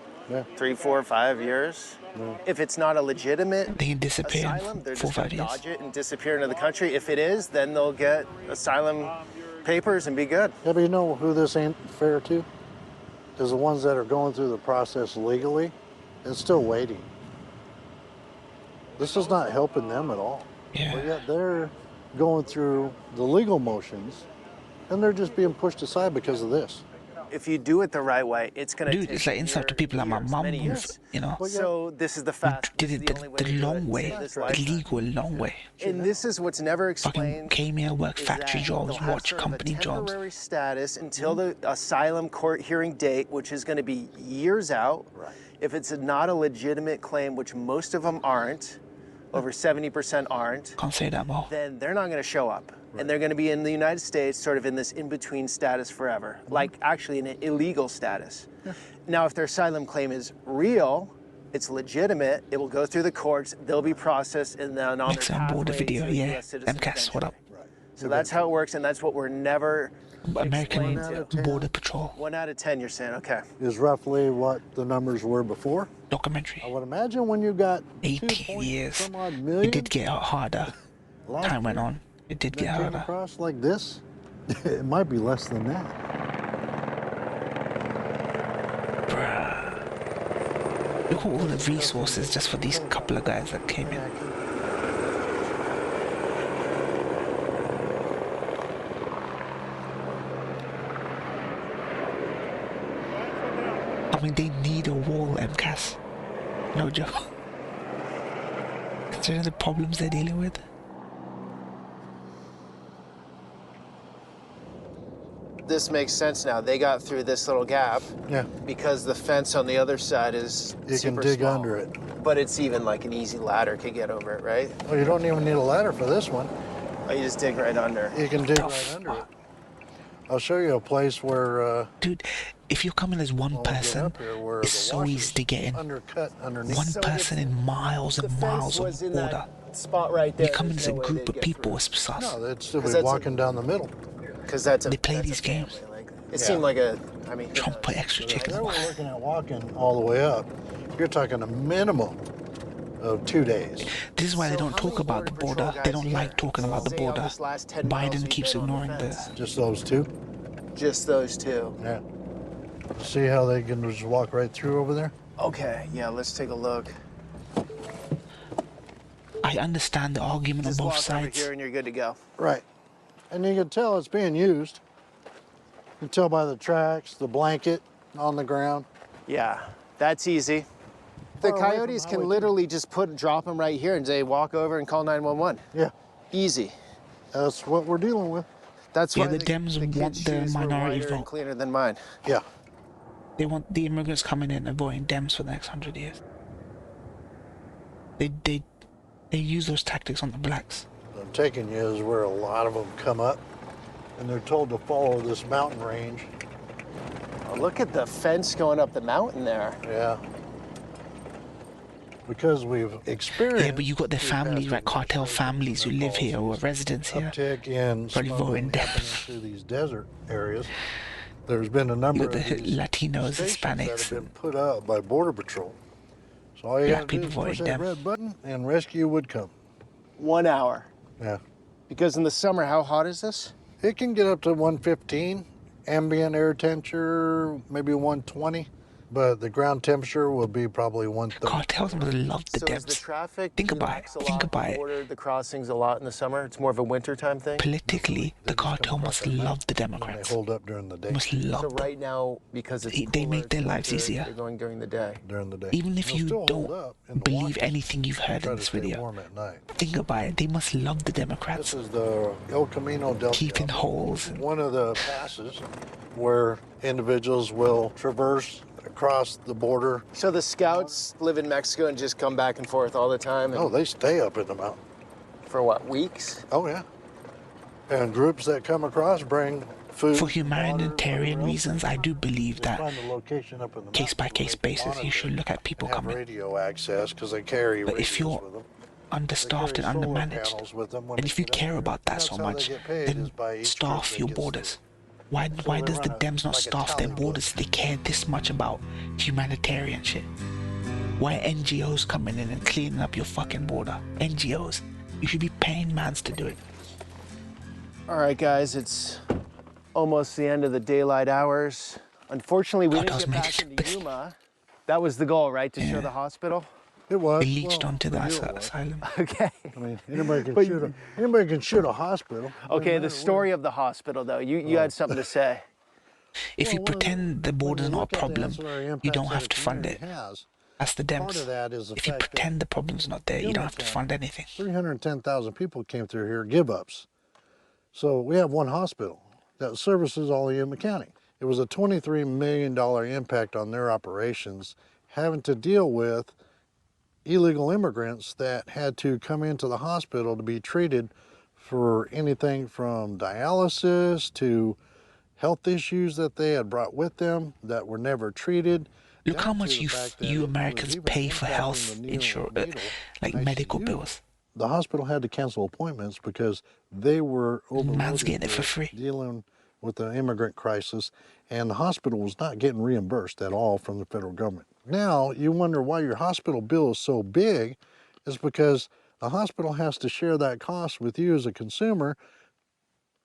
3, 4, 5 years. If it's not a legitimate They can disappear asylum, in they're 4 or just going 5 to years. dodge it and disappear into the country. If it is, then they'll get asylum papers and be good. Yeah, but you know who this ain't fair to? Is the ones that are going through the process legally and still waiting. This is not helping them at all. Yeah. But yet they're going through the legal motions and they're just being pushed aside because of this. If you do it the right way, it's going to Dude, take it's like insult to people like my mom, you know. So this is the We fast. did this is it the only way to the do long it. way, Save this the lifetime. legal long way. And this is what's never Fucking explained. came here, work is factory that jobs, they'll have watch sort of company a jobs. temporary status until the asylum court hearing date, which is going to be years out. Right. If it's not a legitimate claim, which most of them aren't, over 70% aren't, Can't say that more. then they're not going to show up. And they're going to be in the United States sort of in this in-between status forever, like actually an illegal status. Now, if their asylum claim is real, it's legitimate, it will go through the courts, they'll be processed, and then on Next their on board the pathway video, to yeah. US citizen MCAS, what up? So that's how it works, and that's what we're never American explained to. Border Patrol 1 out of 10, you're saying, okay. Is roughly what the numbers were before. documentary. I would imagine when you got 18 2 years. some odd It million did get harder. last Time went year, on. It did that get came harder. across like this, it might be less than that. Bruh. Look at all the resources just for these couple of guys that came in. I mean, they need a wall, MCAS. No joke. Considering the problems they're dealing with. This makes sense now. They got through this little gap Yeah, because the fence on the other side is you can super dig small. under it. But it's even like an easy ladder could get over it, right? Well, you don't even need a ladder for this one. Oh, you just dig right under. You can dig The right under it. fuck? I'll show you a place where Dude, if you're coming as one when we get person, up here, where it's the so washer's easy to get in. undercut underneath. One So person if in miles The and fence miles was of in border. that spot right there. You come in there's as a no way group they'd of get people, through. it's sus. No, they'd still 'Cause be that's a- walking down the middle. Because that's a. They play that's a these games. family, like, it seemed like a. I mean. who Trump knows? put extra If chickens. they were looking at walking all the way up, you're talking a minimum of 2 days. This is why they So don't how talk many about the Border border. Patrol They guys don't here? like talking about the Say on border. this last 10 miles Biden we've keeps been on the ignoring the. fence. Just those two. Just those two. Yeah. See how they can just walk right through over there? Okay, yeah, let's take a look. I understand the argument on Just both walk over sides. here and you're good to go. Right. And you can tell it's being used. You can tell by the tracks, the blanket on the ground. Yeah, that's easy. The Far away from coyotes can Highway literally just drop them right here and say, walk over and call 911. Yeah, Easy. that's what we're dealing with. That's Yeah, why the Dems kids' want the shoes were minority whiter and vote. cleaner than mine. Yeah. They want the immigrants coming in and voting Dems for the next 100 years. They use those tactics on the blacks. I'm taking you is where a lot of them come up, and they're told to follow this mountain range. Oh, look at the fence going up the mountain there. Yeah. Because we've experienced. Yeah, but you got their these families, past right? Cartel administrations families who and their live here or policies, residents here. uptick in Probably smuggling voting Dems. happening through these desert areas. There's been a number You got of the these Latinos, stations that Hispanics. have been put out by Border Patrol. So all you Black have to do people is push voting that Dem. red button and rescue would come. 1 hour. Yeah. Because in the summer, how hot is this? It can get up to 115, ambient air temperature, maybe 120, but the ground temperature will be probably 130. Cartels must love the So is the Dems. traffic Think about relax it. a Think lot, about the it. border, the crossings a lot in the summer? It's more of a wintertime thing? Politically, the cartel must love the When they Democrats. hold up during the day. Must So love them. right now, because it's They cooler, make their it's lives winter, easier. They're going during the day. During the day. Even if They'll you still hold don't up in the believe watches anything you've heard try in to this stay video, warm at night. think about it. They must love the This Democrats. is the El Camino del Keeping Diablo, holes. one of the passes where individuals will traverse across the border. So the scouts live in Mexico and just come back and forth all the time? And No, they stay up in the mountain. For what, weeks? Oh, yeah. And groups that come across bring food. For water, humanitarian whatever else. reasons, I do believe They that find the location up in the case by mountains where case they can basis, you monitor should look at people and have coming. radio access because they carry But if radios you're with them. understaffed and carry solar undermanaged. panels with them when And they if you get up care there. about that That's so how they much, get paid, then is by each staff trip your that gets borders. through. Why So why they does the run Dems not like a staff their tally borders if they care this much about humanitarian shit? Why are NGOs coming in and cleaning up your fucking border? NGOs. You should be paying mans to do it. All right, guys, it's almost the end of the daylight hours. Unfortunately, we God, I didn't was get made back to into piss. Yuma. That was the goal, right? To show Yeah. the hospital? It was. They leached well, onto the for you it was. asylum. Okay. I mean, anybody can But- shoot a hospital. Okay, the story of the hospital, though. You had something to say. If you Well, pretend the border's not a problem, you don't have to fund it. Has. That's the Part of Dems. that is the If you fact that pretend the problem's not there, you don't have to Yumatown, fund anything. 310,000 people came through here, give-ups. So we have one hospital that services all of Yuma County. It was a $23 million impact on their operations, having to deal with illegal immigrants that had to come into the hospital to be treated for anything from dialysis to health issues that they had brought with them that were never treated. Look down how to much the fact that you it was Americans even pay for impacting health the insurance, neonatal like medical ICU. bills. The hospital had to cancel appointments because they were overloaded getting it for with free. dealing with the immigrant crisis, and the hospital was not getting reimbursed at all from the federal government. Now, you wonder why your hospital bill is so big, is because the hospital has to share that cost with you as a consumer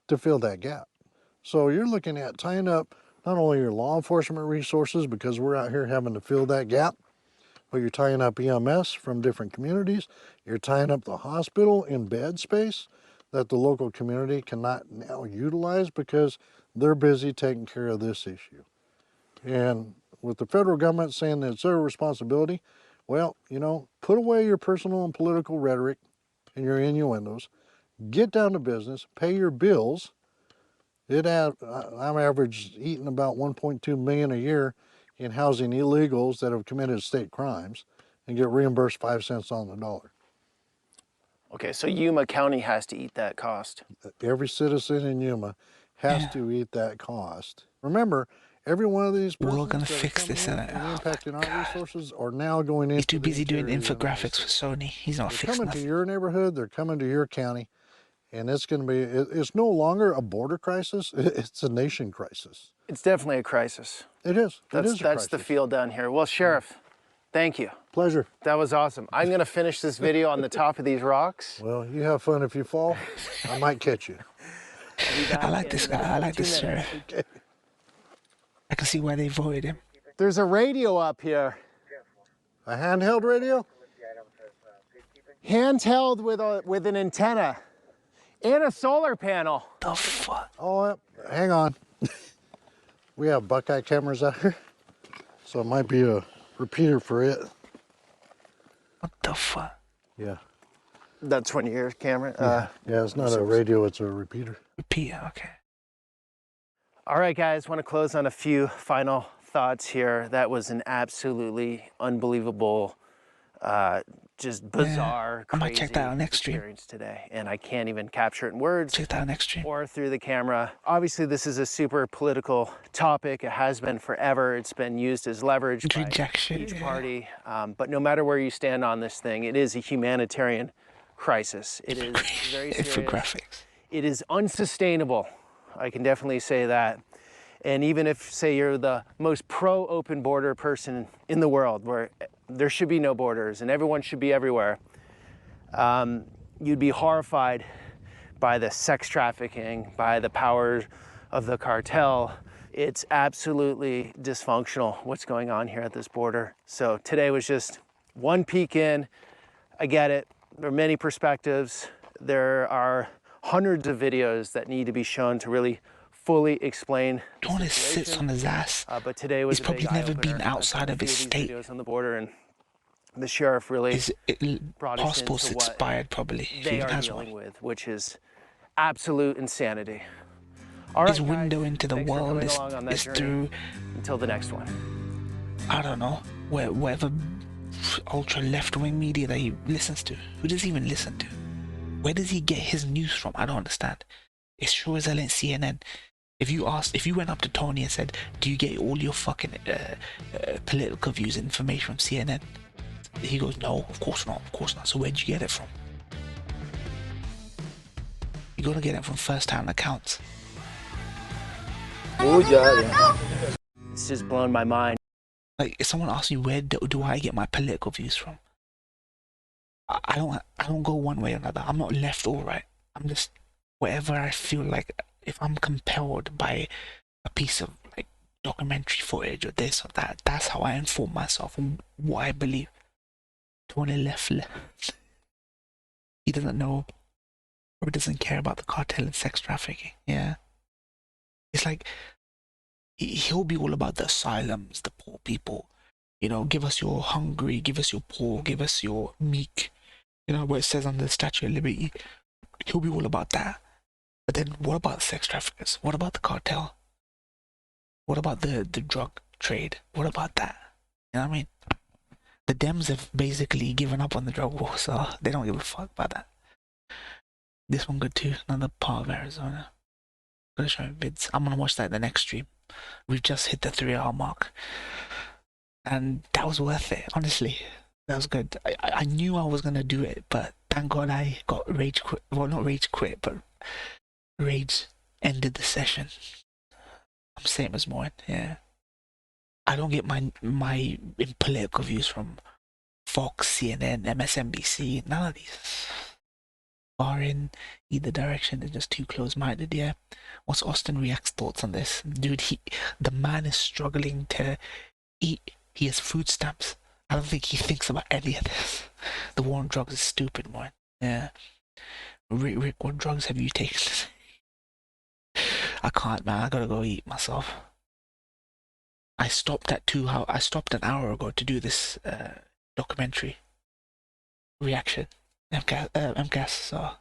to fill that gap. So you're looking at tying up not only your law enforcement resources, because we're out here having to fill that gap, but you're tying up EMS from different communities. You're tying up the hospital in bed space that the local community cannot now utilize because they're busy taking care of this issue. And with the federal government saying that it's their responsibility, well, you know, put away your personal and political rhetoric and your innuendos, get down to business, pay your bills. I'm average eating about 1.2 million a year in housing illegals that have committed state crimes and get reimbursed 5 cents on the dollar. Okay, so Yuma County has to eat that cost. Every citizen in Yuma has to eat that cost. Remember, every one of these We're all persons gonna that are fix coming this in in and it. Oh impacting my our God. resources are now going into He's too busy the doing interior United infographics for States. Sony. He's not They're fixing coming to nothing. your neighborhood, they're coming to your county, and it's going to be, it's no longer a border crisis, it's a nation crisis. It's definitely a crisis. It is. That's a the crisis. feel down here. Well, Sheriff, thank you. Pleasure. That was awesome. I'm gonna finish this video on the top of these rocks. Well, you have fun. If you fall, I might catch you. I like this guy. I like this sheriff. I can see why they voted him. There's a radio up here. A handheld radio? Handheld with an antenna and a solar panel. The fuck? Oh, hang on. We have Buckeye cameras out here, so it might be a repeater for it. What the fuck? Yeah. That's one of your camera. Yeah, it's not a radio, it's a repeater. Repeater, okay. All right, guys, want to close on a few final thoughts here. That was an absolutely unbelievable, just bizarre, I might crazy check that out next stream. experience today, and I can't even capture it in words. Check that out next stream. Or through the camera. Obviously, this is a super political topic. It has been forever. It's been used as leverage by each party. But no matter where you stand on this thing, it is a humanitarian crisis. It is very serious. Infographics. It is unsustainable. I can definitely say that. And even if, say, you're the most pro-open border person in the world, where there should be no borders and everyone should be everywhere, you'd be horrified by the sex trafficking, by the power of the cartel. It's absolutely dysfunctional what's going on here at this border. So today was just one peek in. I get it. There are many perspectives. There are hundreds of videos that need to be shown to really fully explain. Jonas sits on his ass. But today was He's probably never been outside of his state. Videos on the border, and the sheriff really His brought us passport's into what expired probably. If he they even are has dealing one. with, which is absolute insanity. All right, His window guys, into the thanks for world coming is along on that journey. through, Until the next one. I don't know, whatever ultra left-wing media that he listens to. Who does he even listen to? Where does he get his news from? I don't understand. It's sure as hell ain't CNN. If you went up to Tony and said, do you get all your fucking political views and information from CNN? He goes, no, of course not, of course not. So where'd you get it from? You gotta get it from first-hand accounts. It's just blown my mind. Like, if someone asks me where do I get my political views from, I don't go one way or another. I'm not left or right. I'm just whatever I feel like. If I'm compelled by a piece of like documentary footage or this or that, that's how I inform myself on what I believe. Tony left. He doesn't know or doesn't care about the cartel and sex trafficking. Yeah, it's like he'll be all about the asylums, the poor people. You know, give us your hungry, give us your poor, give us your meek. You know, where it says on the Statue of Liberty, he'll be all about that. But then what about the sex traffickers? What about the cartel? What about the drug trade? What about that? You know what I mean? The Dems have basically given up on the drug war, so they don't give a fuck about that. This one good too, another part of Arizona. I'm gonna show you vids. I'm gonna watch that in the next stream. We've just hit the 3-hour mark. And that was worth it, honestly. That was good. I knew I was gonna do it, but thank God I got rage quit. Well, not rage quit, but rage ended the session. I'm same as Moin, yeah. I don't get my political views from Fox, CNN, MSNBC, none of these. Far in either direction, they're just too close-minded, yeah. What's Austin React's thoughts on this? Dude, the man is struggling to eat. He has food stamps. I don't think he thinks about any of this. The war on drugs is stupid, man. Yeah. Rick, what drugs have you taken? I can't, man. I gotta go eat myself. I stopped an hour ago to do this documentary reaction. MCAS, so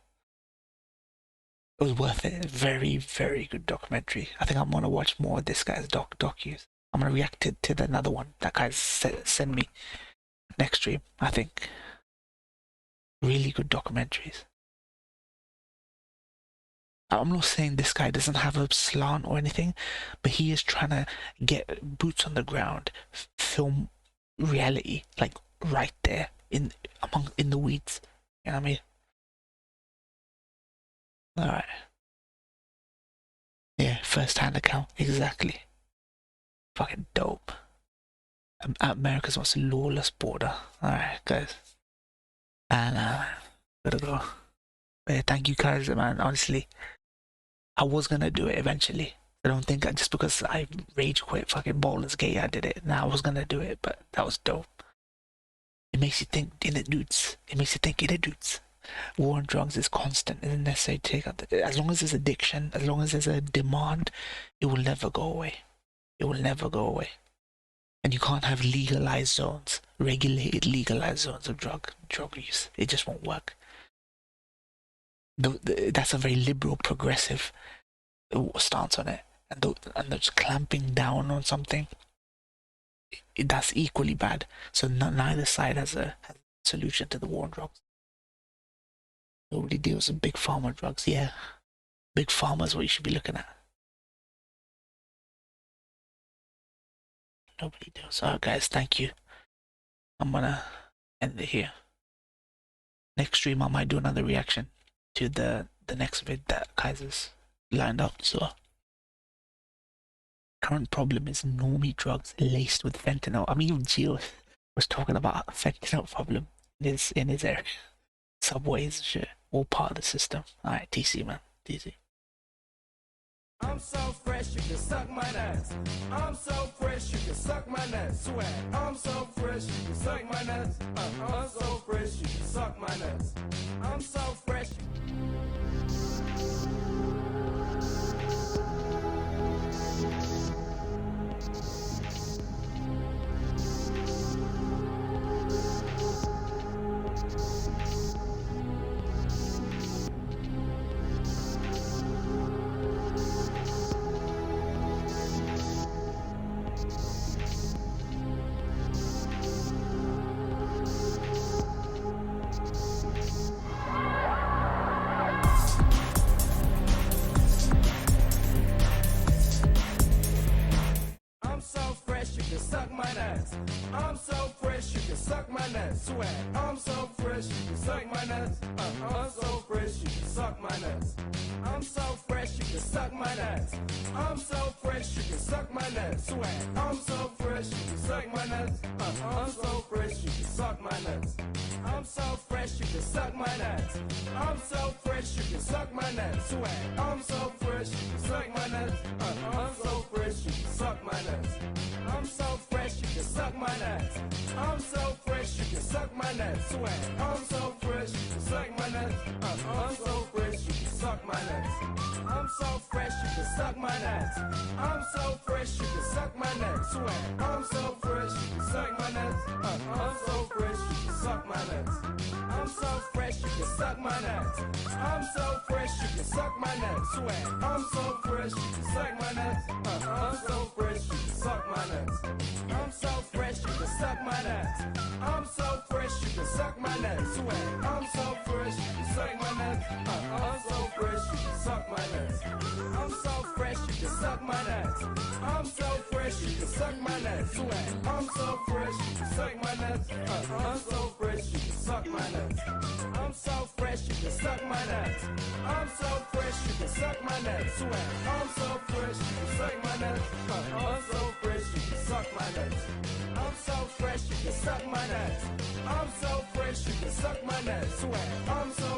it was worth it. Very, very good documentary. I think I'm gonna watch more of this guy's docus. I'm gonna react to another one that guy sent me next stream. I think really good documentaries. I'm not saying this guy doesn't have a slant or anything, but he is trying to get boots on the ground, film reality, like right there in the weeds. You know what I mean? Alright. Yeah, first-hand account, exactly. Fucking dope. America's most lawless border. Alright, guys. And gotta go. But yeah, thank you guys, man. Honestly, I was gonna do it eventually. I don't think just because I rage quit fucking Baldur's Gate, I did it. Now I was gonna do it, but that was dope. It makes you think in it, dudes. War on drugs is constant. It isn't necessary to take out as long as there's addiction, as long as there's a demand, it will never go away. It will never go away. And you can't have legalized zones, regulated legalized zones of drug use. It just won't work. That's a very liberal, progressive stance on it. And they're just clamping down on something. That's equally bad. So neither side has a solution to the war on drugs. Nobody deals with big pharma drugs. Yeah, big pharma is what you should be looking at. Nobody deals. Alright, guys, thank you. I'm gonna end it here. Next stream, I might do another reaction to the next vid that Kaiser's lined up. So, current problem is normie drugs laced with fentanyl. I mean, even Gio was talking about a fentanyl problem in his area. Subways and shit, all part of the system. Alright, TC, man. TC. I'm so fresh, you can suck my nuts. I'm so fresh, you can suck my nuts. Swag. I'm so fresh, you can suck my nuts. I'm so fresh, you can suck my nuts. I'm so fresh. my nuts. Swag. I'm so fresh, you can suck my nuts. I'm so fresh, you can suck my nuts. I'm so fresh, you can suck my nuts. I'm so fresh, you can suck my nuts. Swag. I'm so fresh, you can suck my nuts. I'm so fresh, you can suck my nuts. I'm so fresh, you can suck my nuts. I'm so fresh, you can suck my nuts. Swag. I'm so fresh, you can suck my nuts. I'm so fresh, you can suck my nuts. I'm so fresh, you can suck my nuts. I'm so fresh, you can suck my nuts. Swag. I'm so fresh, you can suck my nuts. I'm so fresh, you can suck my nuts. I'm so fresh, you can suck my nuts. I'm so fresh, you can suck my nuts. Swag. I'm so fresh, you can suck my nuts. I'm so fresh, you can suck my nuts. I'm so fresh, you can suck my nuts. I'm so fresh, you can suck my nuts. Swag. I'm so fresh, you can suck my nuts. I'm so fresh, you can suck my nuts. I'm so fresh, you can suck my nuts. I'm so fresh, you can suck my nuts. Swag. I'm so fresh, you can suck my nuts. I'm so fresh, you can suck my nuts. I'm so fresh, you can suck my nuts. I'm so fresh, you can suck my nuts. Swag. I'm so fresh, you can suck my nuts. I'm so fresh, you can suck my nuts. I'm so fresh, you can suck my nuts. I'm so fresh, you can suck my nuts. Swag. I'm so fresh, you can suck my nuts. I'm so fresh, you can suck my nuts. I'm so fresh, you can suck my nuts. I'm so fresh, you can suck my nuts. Swag. I'm so